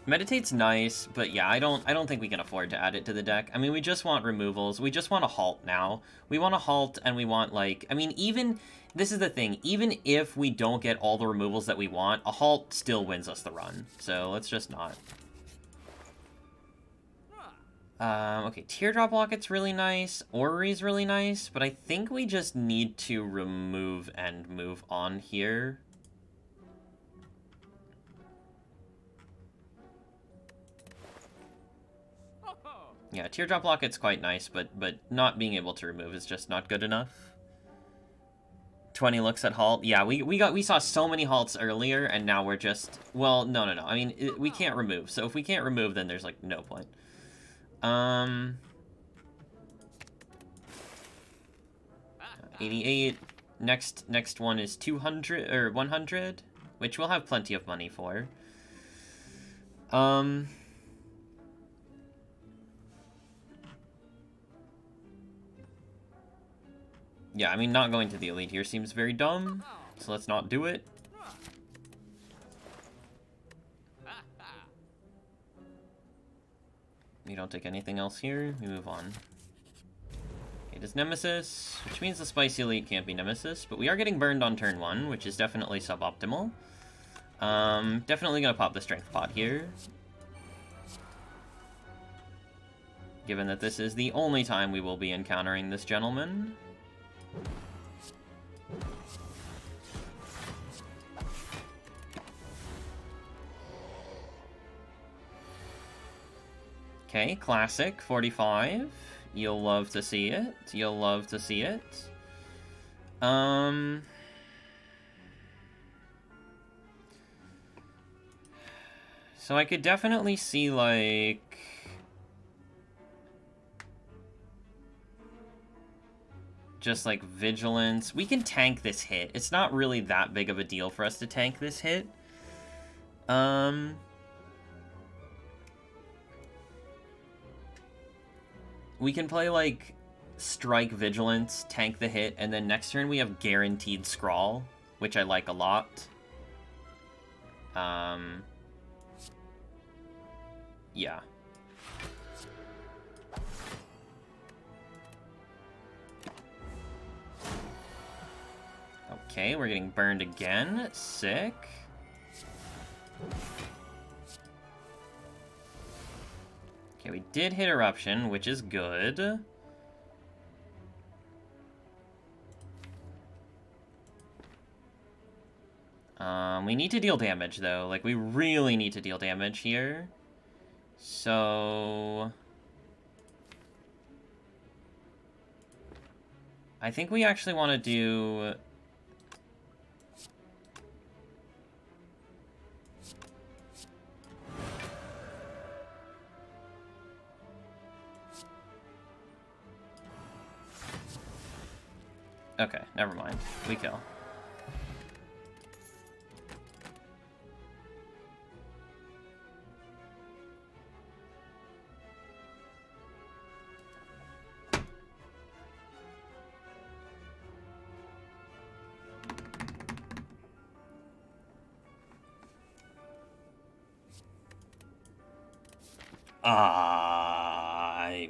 Meditate's nice, but yeah, I don't think we can afford to add it to the deck. I mean, we just want removals. We just want a halt now. We want a halt, and we want, like... I mean, even... This is the thing. Even if we don't get all the removals that we want, a halt still wins us the run. So, let's just not. Okay, Teardrop Locket's really nice. Orrery's really nice, but I think we just need to remove and move on here. Yeah, Teardrop Locket's quite nice, but not being able to remove is just not good enough. 20 looks at halt. Yeah, we saw so many halts earlier, and now we're just... Well, no. I mean, we can't remove. So if we can't remove, then there's, like, no point. 88. Next one is 200, or 100, which we'll have plenty of money for. Yeah, I mean, not going to the elite here seems very dumb, so let's not do it. We don't take anything else here. We move on. It is Nemesis, which means the Spicy Elite can't be Nemesis, but we are getting burned on turn 1, which is definitely suboptimal. Definitely gonna pop the Strength Pot here. Given that this is the only time we will be encountering this gentleman. Okay, classic, 45. You'll love to see it. You'll love to see it. So I could definitely see, like... just, like, Vigilance. We can tank this hit. It's not really that big of a deal for us to tank this hit. We can play, like, Strike Vigilance, tank the hit, and then next turn we have Guaranteed Scrawl, which I like a lot. Yeah. Okay, we're getting burned again. Sick. Okay, we did hit Eruption, which is good. We need to deal damage, though. Like, we really need to deal damage here. So... I think we actually want to do... Okay, never mind. We kill. I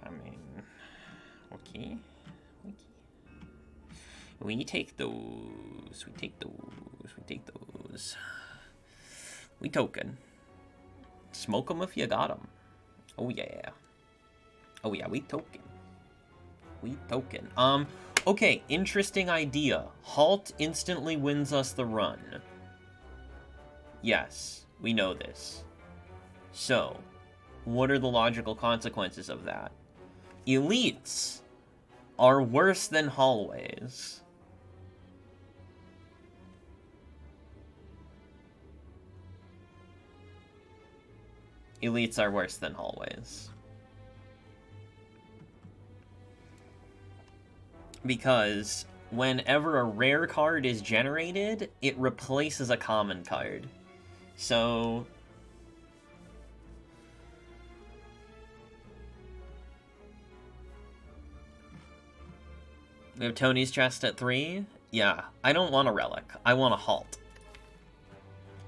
mean, okay. We take those. We take those. We take those. We token. Smoke them if you got them. Oh yeah. Oh yeah, we token. We token. Okay, interesting idea. Halt instantly wins us the run. Yes, we know this. So, what are the logical consequences of that? Elites are worse than hallways. Elites are worse than hallways. Because whenever a rare card is generated, it replaces a common card. So... we have Tony's chest at 3. Yeah, I don't want a relic. I want a halt.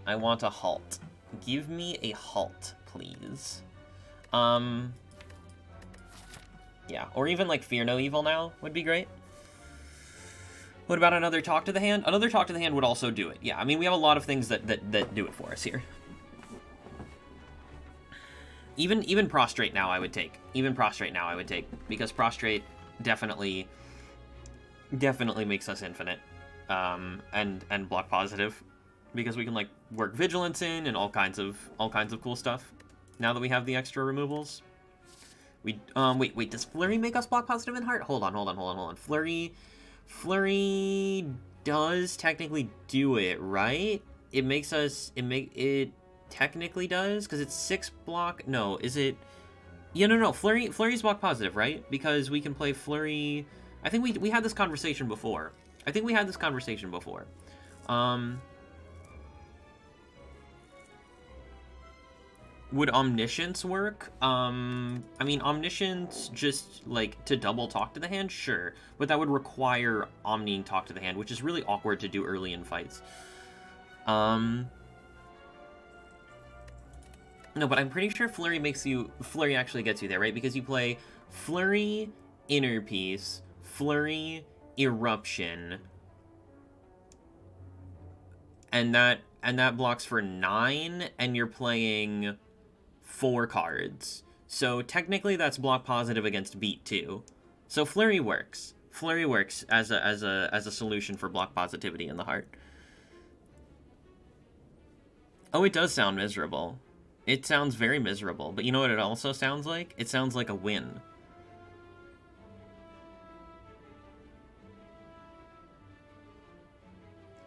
I want a halt. Give me a halt, please. Yeah, or even like Fear No Evil now would be great. What about another Talk to the Hand? Another Talk to the Hand would also do it. Yeah, I mean, we have a lot of things that do it for us here. Even Prostrate now I would take. Even Prostrate now I would take. Because Prostrate definitely makes us infinite. And block positive. Because we can, like, work Vigilance in and all kinds of cool stuff. Now that we have the extra removals. We, wait, does Flurry make us block positive in Heart? Hold on. Flurry does technically do it, right? It makes us, it technically does, because it's 6 block, no, is it, yeah, no, Flurry's block positive, right? Because we can play Flurry, I think we had this conversation before. Would Omniscience work? I mean, Omniscience just, like, to double Talk to the Hand? Sure. But that would require Omniing Talk to the Hand, which is really awkward to do early in fights. No, but I'm pretty sure Flurry actually gets you there, right? Because you play Flurry, Inner Peace, Flurry, Eruption, and that blocks for 9, and you're playing 4 cards. So technically that's block positive against beat 2. So Flurry works. Flurry works as a solution for block positivity in the Heart. Oh, it does sound miserable. It sounds very miserable, but you know what it also sounds like? It sounds like a win.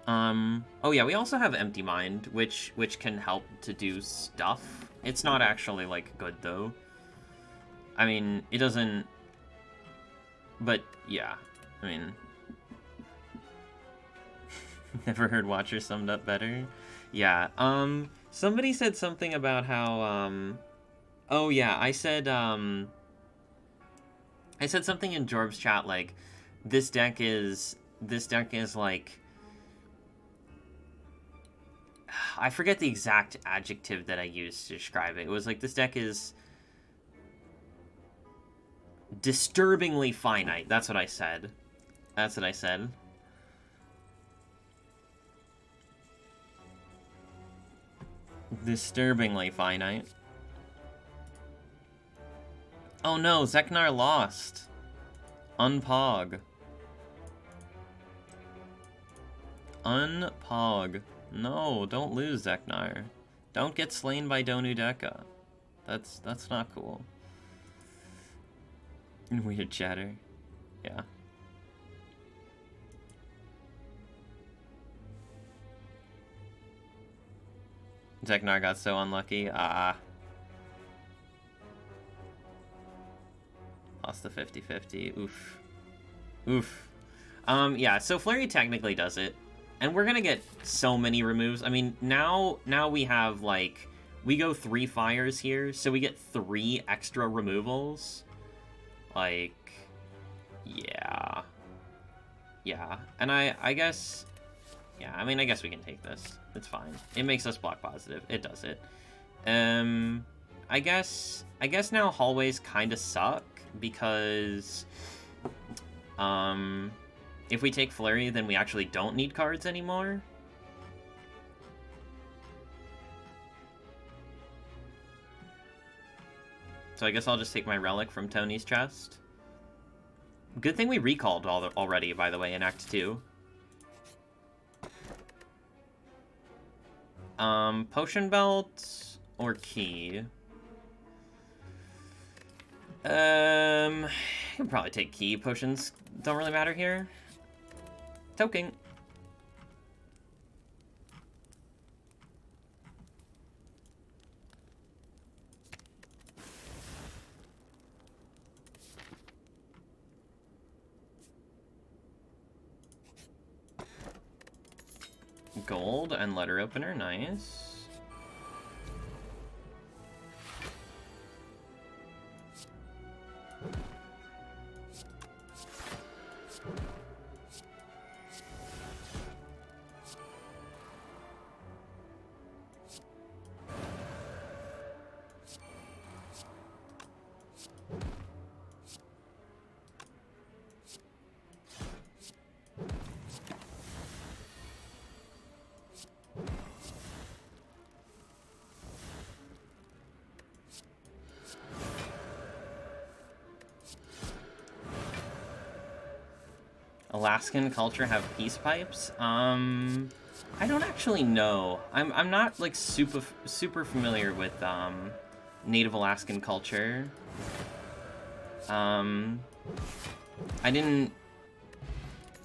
Oh yeah, we also have Empty Mind, which can help to do stuff. It's not actually, like, good, though. I mean, it doesn't... But, yeah. I mean... Never heard Watcher summed up better? Yeah, somebody said something about how, oh yeah, I said something in Jorb's chat, like, this deck is, like... I forget the exact adjective that I used to describe it. It was like, this deck is disturbingly finite. That's what I said. Disturbingly finite. Oh no, Zeknar lost. Unpog. No, don't lose, Zeknar. Don't get slain by Donu Deka. That's not cool. Weird chatter. Yeah. Zeknar got so unlucky. Lost the 50-50. Oof. Yeah, so Flurry technically does it. And we're gonna get so many removes. I mean, now we have, like... We go 3 fires here, so we get 3 extra removals. Like... Yeah. Yeah. And I guess... Yeah, I mean, I guess we can take this. It's fine. It makes us block positive. It does it. I guess now hallways kind of suck, because... If we take Flurry, then we actually don't need cards anymore. So I guess I'll just take my Relic from Tony's chest. Good thing we recalled already, by the way, in Act 2. Potion Belt or Key? You can probably take Key. Potions don't really matter here. Toking. Gold and letter opener, nice. Alaskan culture have peace pipes? I don't actually know. I'm not like super familiar with Native Alaskan culture. I didn't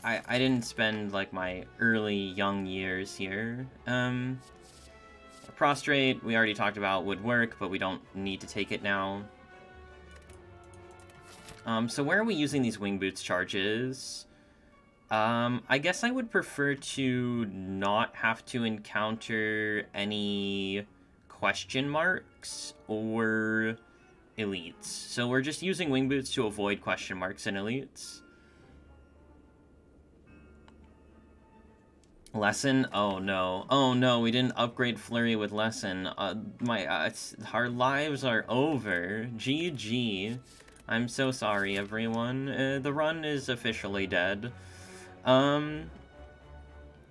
I didn't spend like my early young years here. Prostrate, we already talked about, would work, but we don't need to take it now. So where are we using these wing boots charges? I guess I would prefer to not have to encounter any question marks or elites. So we're just using wing boots to avoid question marks and elites. Lesson? Oh no. Oh no, we didn't upgrade Flurry with Lesson. Our lives are over. GG. I'm so sorry, everyone. The run is officially dead.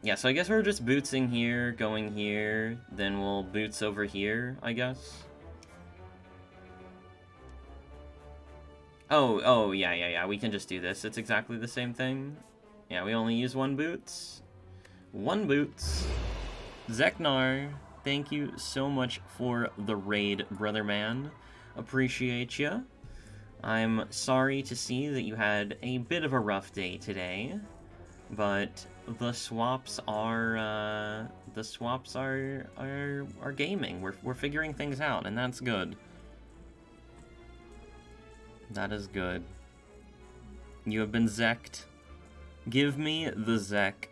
Yeah, so I guess we're just bootsing here, going here, then we'll boots over here, I guess. Oh, yeah, we can just do this. It's exactly the same thing. Yeah, we only use one boots. One boots. Zeknar, thank you so much for the raid, brother man. Appreciate ya. I'm sorry to see that you had a bit of a rough day today, but the swaps are gaming. We're figuring things out, and that's good. That is good. You have been Zeked. Give me the Zek.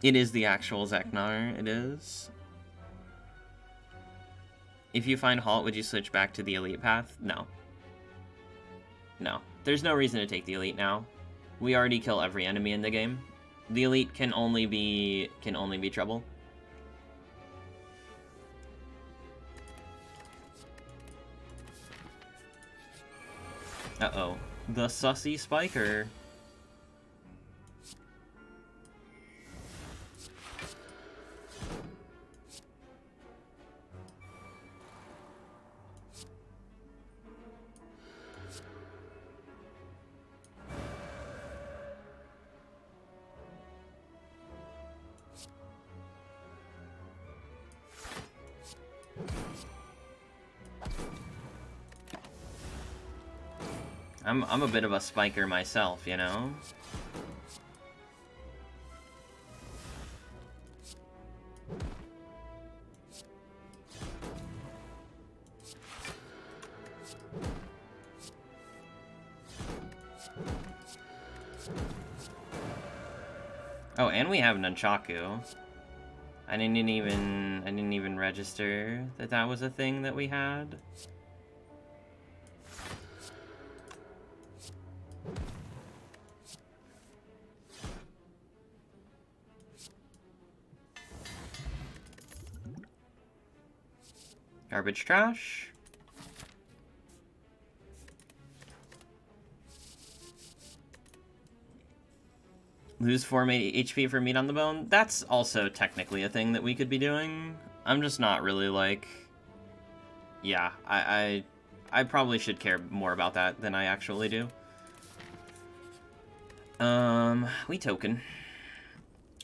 It is the actual Zeknar, it is. If you find Halt, would you switch back to the Elite path? No. No. There's no reason to take the Elite now. We already kill every enemy in the game. The Elite can only be trouble. Uh-oh. The sussy spiker. I'm a bit of a spiker myself, you know? Oh, and we have Nunchaku. I didn't even register that was a thing that we had. Garbage trash. Lose 4 HP for meat on the bone. That's also technically a thing that we could be doing. I'm just not really like... Yeah, I probably should care more about that than I actually do. We token.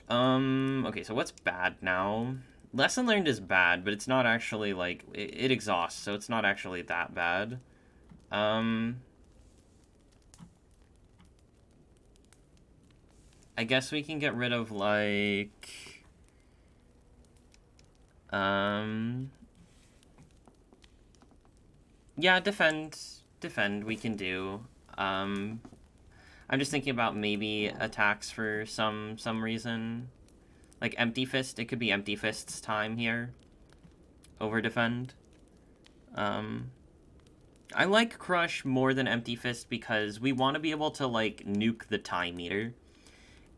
Okay, so what's bad now? Lesson learned is bad, but it's not actually, like, it exhausts, so it's not actually that bad. I guess we can get rid of, like... Yeah, defend. Defend, we can do. I'm just thinking about maybe attacks for some reason. Like Empty Fist, it could be Empty Fist's time here. Over defend. I like Crush more than Empty Fist because we want to be able to, like, nuke the Time Meter.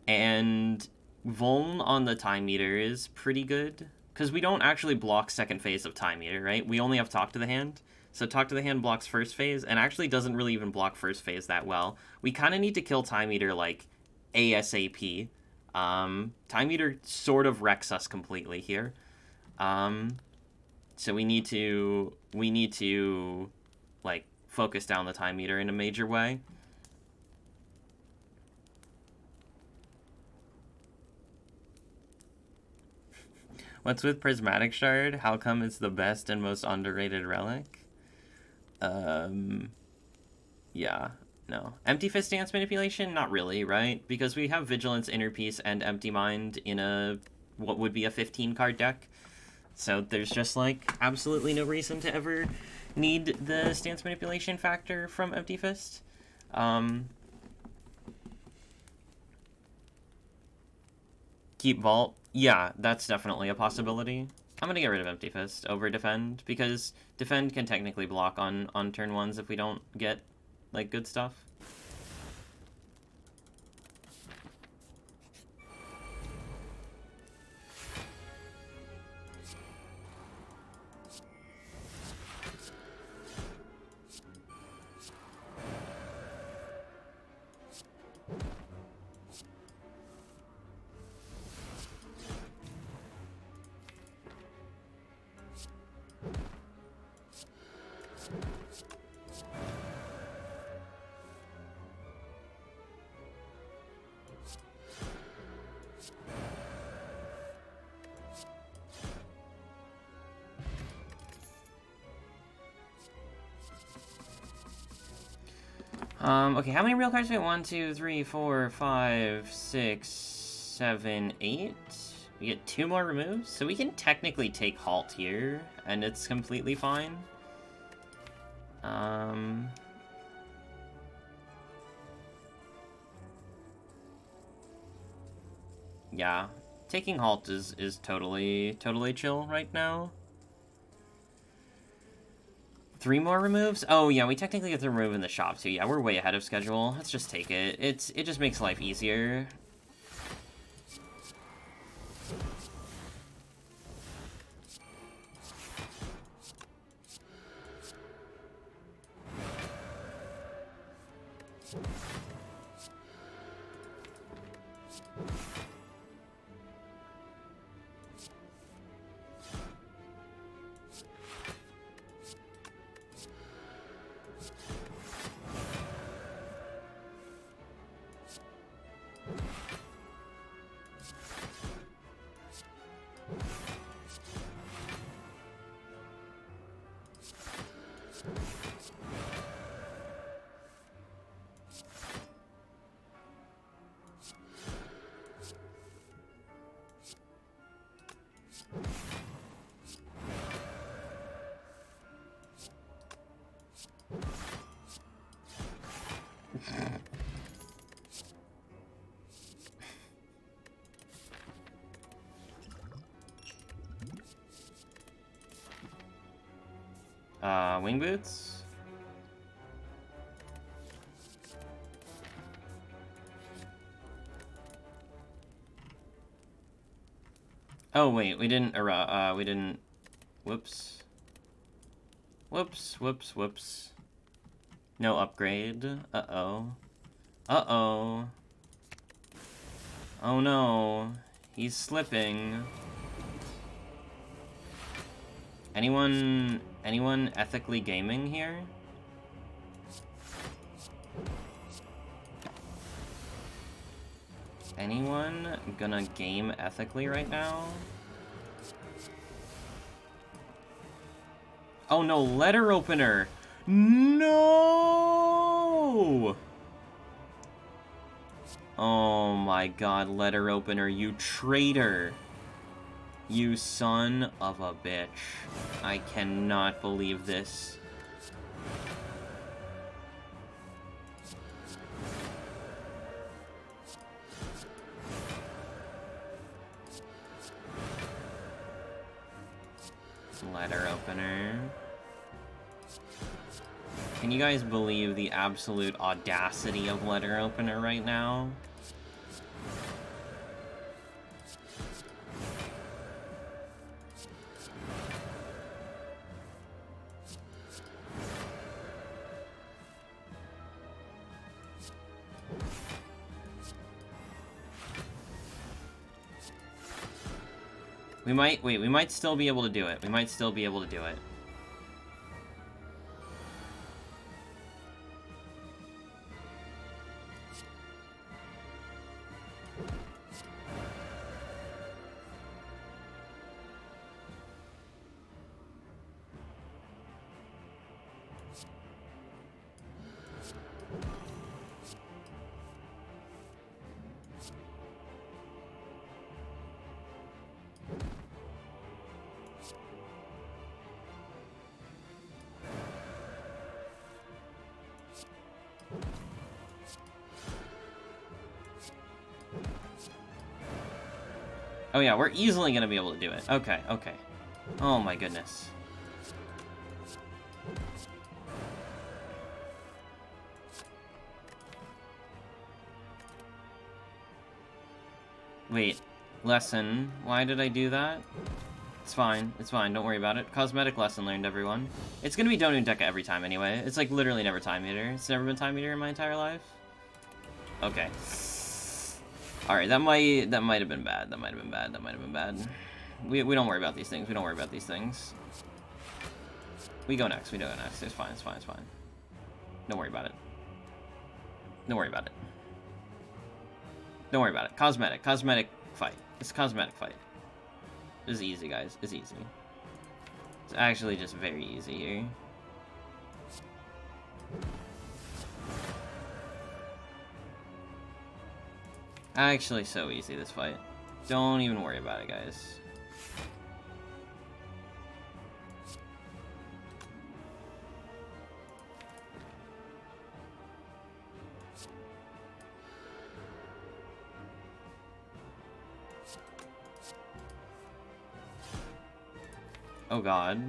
And Vuln on the Time Meter is pretty good. Because we don't actually block second phase of Time Meter, right? We only have Talk to the Hand. So Talk to the Hand blocks first phase, and actually doesn't really even block first phase that well. We kind of need to kill Time Eater, like, ASAP. Time Eater sort of wrecks us completely here. So we need to like focus down the time meter in a major way. What's with Prismatic Shard? How come it's the best and most underrated relic? Yeah, no. Empty Fist Dance Manipulation? Not really, right? Because we have Vigilance, Inner Peace, and Empty Mind in what would be a 15-card deck. So there's just, like, absolutely no reason to ever need the Stance Manipulation factor from Empty Fist. Keep Vault. Yeah, that's definitely a possibility. I'm gonna get rid of Empty Fist over Defend, because Defend can technically block on turn ones if we don't get, like, good stuff. Okay, how many real cards do we have? 1, 2, 3, 4, 5, 6, 7, 8. We get 2 more removes, so we can technically take Halt here, and it's completely fine. Yeah, taking Halt is totally chill right now. 3 more removes? Oh, yeah, we technically get to remove in the shop, too. Yeah, we're way ahead of schedule. Let's just take it. It just makes life easier. Wing Boots? Oh, wait, we didn't, whoops. Whoops. No upgrade. Uh-oh. Uh-oh. Oh no. He's slipping. Anyone ethically gaming here? Anyone gonna game ethically right now? Oh no, letter opener! No! Oh my god, letter opener, you traitor! You son of a bitch. I cannot believe this. Letter opener. Can you guys believe the absolute audacity of letter opener right now? We might still be able to do it. We might still be able to do it. Oh yeah, we're easily gonna be able to do it. Okay, okay. Oh my goodness. Wait, lesson. Why did I do that? It's fine, don't worry about it. Cosmetic lesson learned, everyone. It's gonna be Donu Deca every time anyway. It's like literally never Time Eater. It's never been Time Eater in my entire life. Okay. Alright, that might have been bad. That might have been bad. We don't worry about these things. We go next. It's fine. Don't worry about it. Cosmetic fight. It's a cosmetic fight. This is easy, guys. It's easy. It's actually just very easy here. Actually, so easy, this fight. Don't even worry about it, guys. Oh god.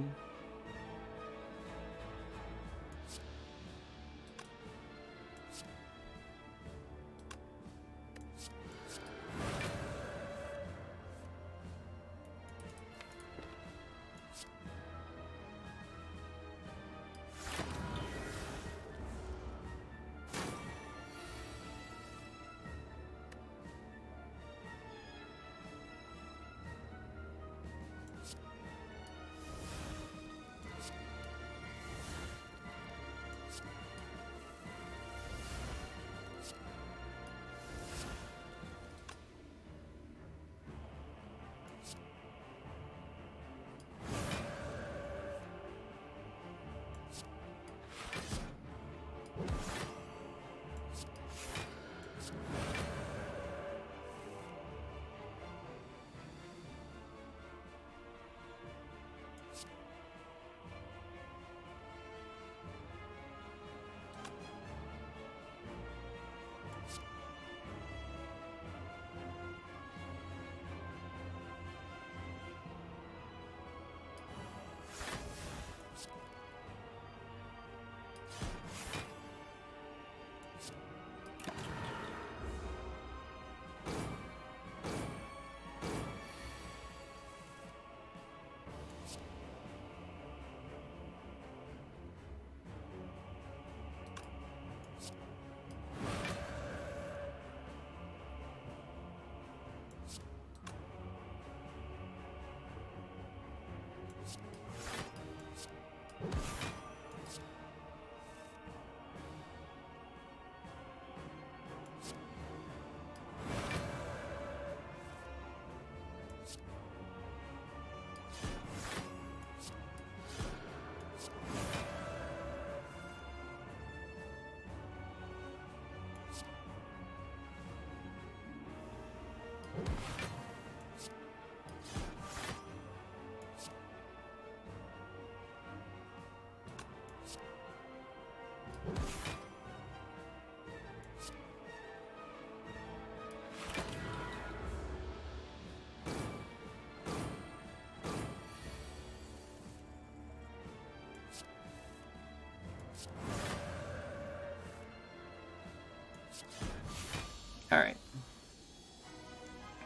Alright.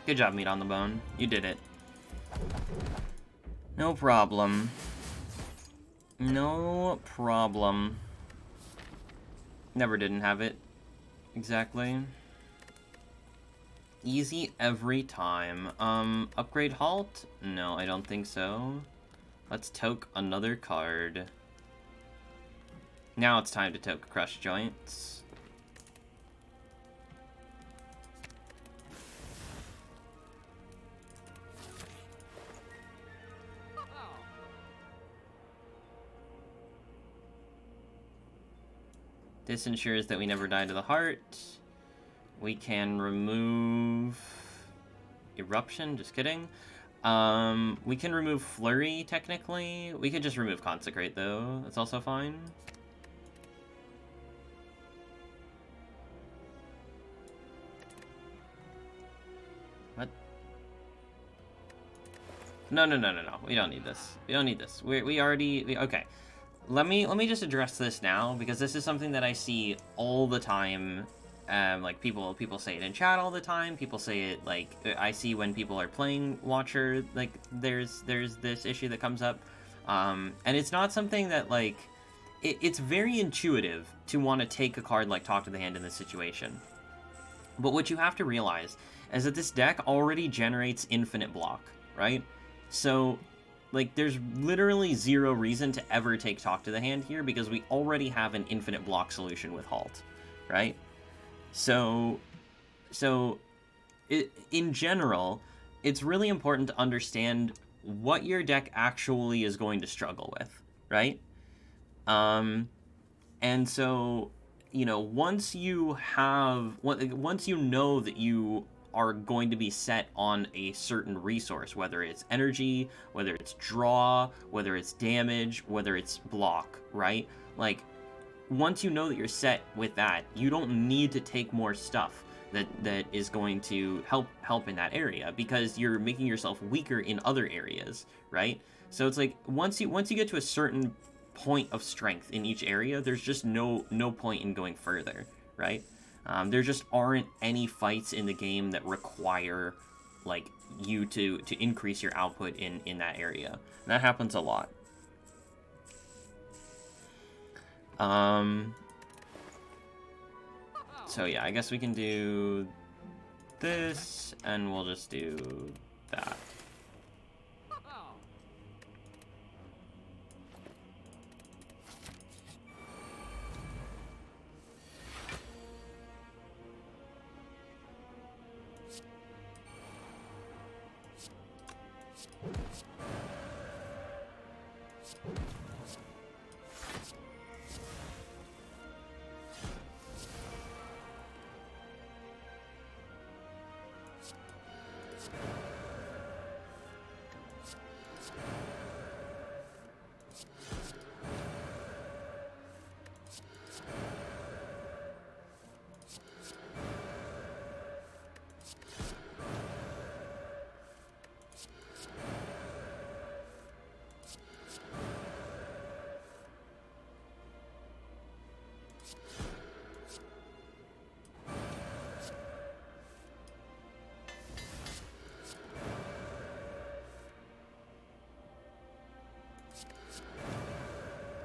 Good job, Meat on the Bone. You did it. No problem. No problem. Never didn't have it. Exactly. Easy every time. Upgrade halt? No, I don't think so. Let's toke another card. Now it's time to toke Crush Joints. This ensures that we never die to the heart. We can remove Eruption, just kidding. We can remove Flurry, technically. We could just remove Consecrate, though. That's also fine. What? No. We don't need this. We don't need this. We already... Okay. Let me just address this now, because this is something that I see all the time. Like, people say it in chat all the time. People say it, like, I see when people are playing Watcher, like, there's this issue that comes up. And it's not something that, like, it's very intuitive to want to take a card like Talk to the Hand in this situation. But what you have to realize is that this deck already generates infinite block, right? So, like, there's literally zero reason to ever take Talk to the Hand here, because we already have an infinite block solution with Halt, right? So in general, it's really important to understand what your deck actually is going to struggle with, right? And so, you know, once you know that you are going to be set on a certain resource, whether it's energy, whether it's draw, whether it's damage, whether it's block, right? Like, once you know that you're set with that, you don't need to take more stuff that is going to help in that area, because you're making yourself weaker in other areas, right? So it's like, once you get to a certain point of strength in each area, there's just no point in going further, right? There just aren't any fights in the game that require, like, you to increase your output in that area. And that happens a lot. So yeah, I guess we can do this, and we'll just do that.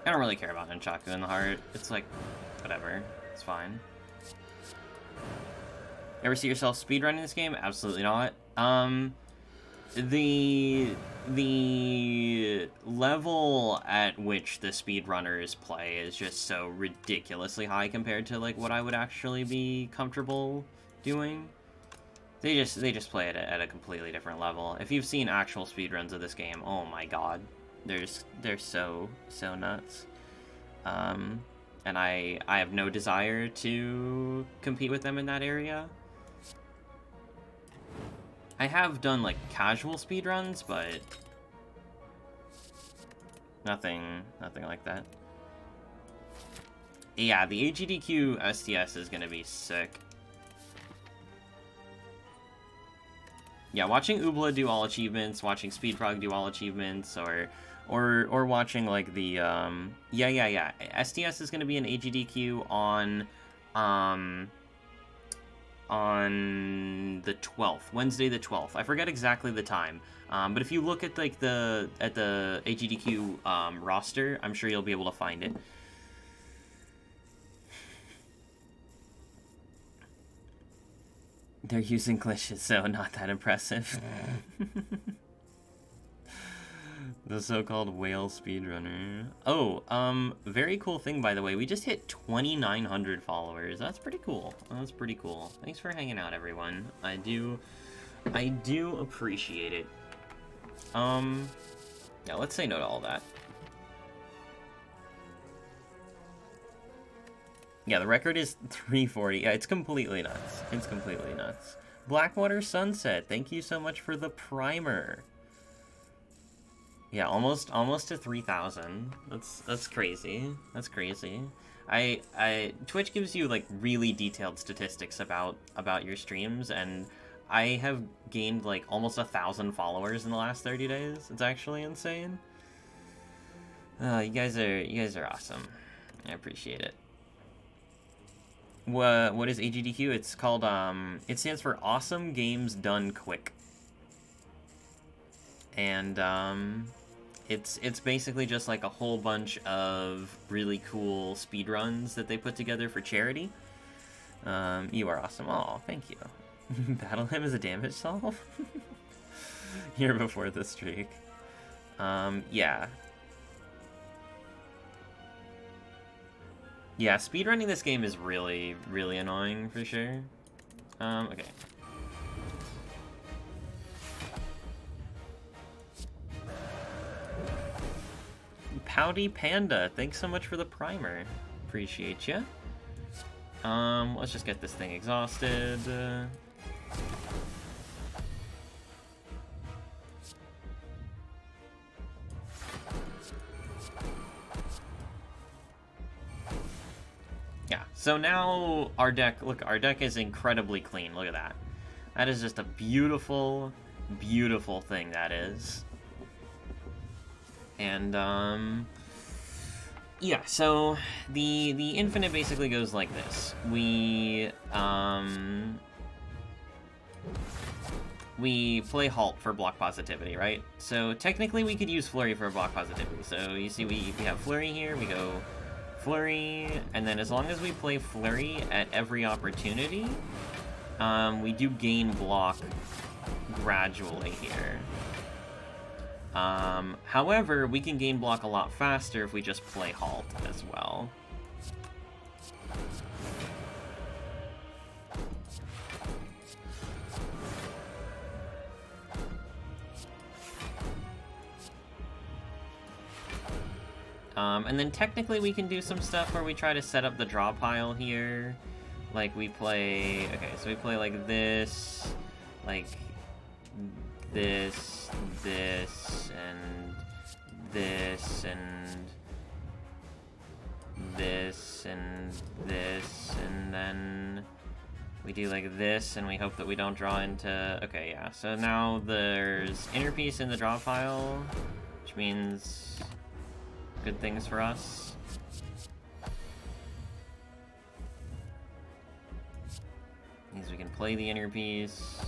I don't really care about Nunchaku in the heart. It's like, whatever. It's fine. Ever see yourself speedrunning this game? Absolutely not. The level at which the speedrunners play is just so ridiculously high compared to, like, what I would actually be comfortable doing. They just play it at a completely different level. If you've seen actual speedruns of this game, oh my god. They're so nuts. And I have no desire to compete with them in that area. I have done, like, casual speedruns, but nothing like that. Yeah, the AGDQ STS is gonna be sick. Yeah, watching Ubla do all achievements, watching Speedprog do all achievements, or watching, like, the, yeah. STS is gonna be an AGDQ on the 12th, Wednesday the 12th. I forget exactly the time, but if you look at, like, the AGDQ roster, I'm sure you'll be able to find it. They're using glitches, so not that impressive. The so-called whale speedrunner. Oh, very cool thing, by the way. We just hit 2,900 followers. That's pretty cool. That's pretty cool. Thanks for hanging out, everyone. I do appreciate it. Yeah, let's say no to all that. Yeah, the record is 340. Yeah, it's completely nuts. It's completely nuts. Blackwater Sunset, thank you so much for the primer. Yeah, almost to 3,000. That's crazy. That's crazy. Twitch gives you like really detailed statistics about your streams, and I have gained like almost 1,000 followers in the last 30 days. It's actually insane. You guys are awesome. I appreciate it. What is AGDQ? It's called it stands for Awesome Games Done Quick. And it's basically just like a whole bunch of really cool speedruns that they put together for charity. You are awesome. Oh, thank you. Battle him as a damage solve? Here before the streak. Yeah. Yeah, speedrunning this game is really, really annoying for sure. Okay. Pouty Panda, thanks so much for the primer. Appreciate ya. Let's just get this thing exhausted. Yeah, so now our deck, look, our deck is incredibly clean. Look at that. That is just a beautiful, beautiful thing, that is. And, yeah, so the infinite basically goes like this. We play Halt for block positivity, right? So technically we could use Flurry for block positivity. So you see we have Flurry here, we go Flurry, and then as long as we play Flurry at every opportunity, we do gain block gradually here. However, we can gain block a lot faster if we just play Halt as well. And then technically we can do some stuff where we try to set up the draw pile here. Like we play, okay, so we play like this, and this, and this, and then we do like this, and we hope that we don't draw into, okay, yeah, so now there's inner piece in the draw pile, which means good things for us. Means we can play the inner piece,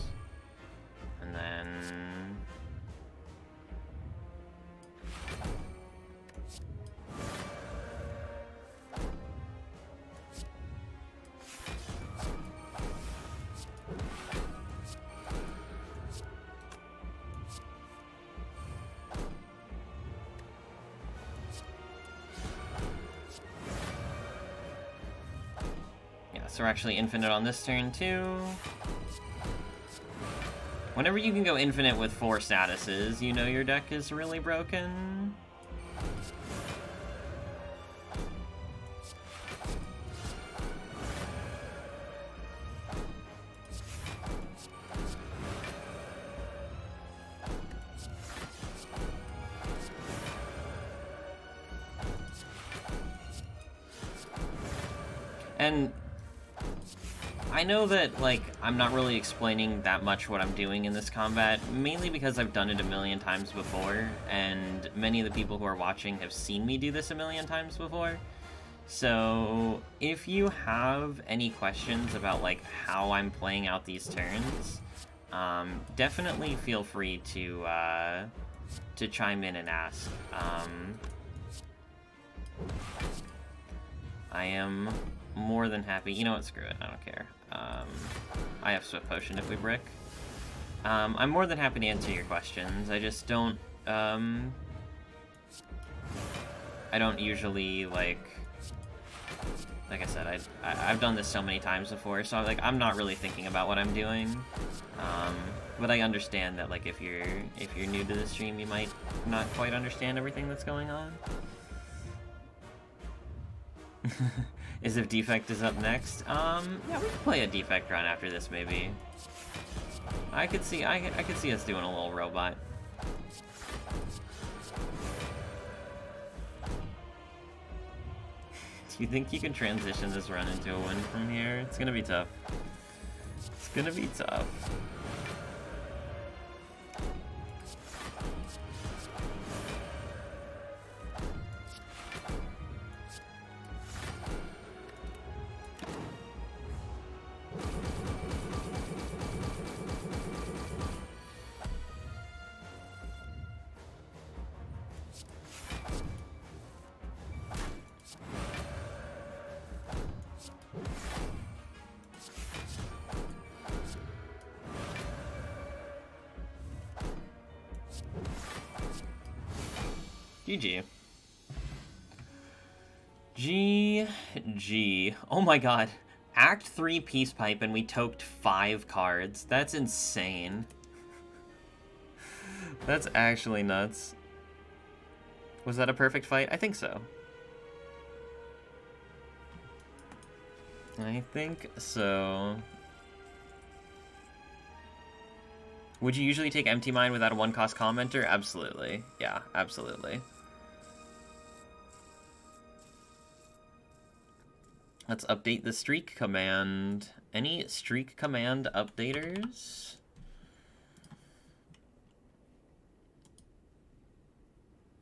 and then so we're actually infinite on this turn, too. Whenever you can go infinite with 4 statuses, you know your deck is really broken. And I know that, like, I'm not really explaining that much what I'm doing in this combat, mainly because I've done it a million times before, and many of the people who are watching have seen me do this a million times before. So, if you have any questions about, like, how I'm playing out these turns, definitely feel free to chime in and ask. I am more than happy. You know what? Screw it. I don't care. I have Swift Potion if we brick. I'm more than happy to answer your questions. I just don't, I don't usually, like I said, I've done this so many times before, so I'm not really thinking about what I'm doing. But I understand that, like, if you're new to the stream, you might not quite understand everything that's going on. Is if Defect is up next? Yeah, we could play a Defect run after this, maybe. I could see us doing a little robot. Do you think you can transition this run into a win from here? It's gonna be tough. It's gonna be tough. GG. GG. Oh my god. Act 3 Peace Pipe and we toked 5 cards. That's insane. That's actually nuts. Was that a perfect fight? I think so. I think so. Would you usually take Empty Mind without a 1-cost commenter? Absolutely. Yeah, absolutely. Let's update the streak command. Any streak command updaters?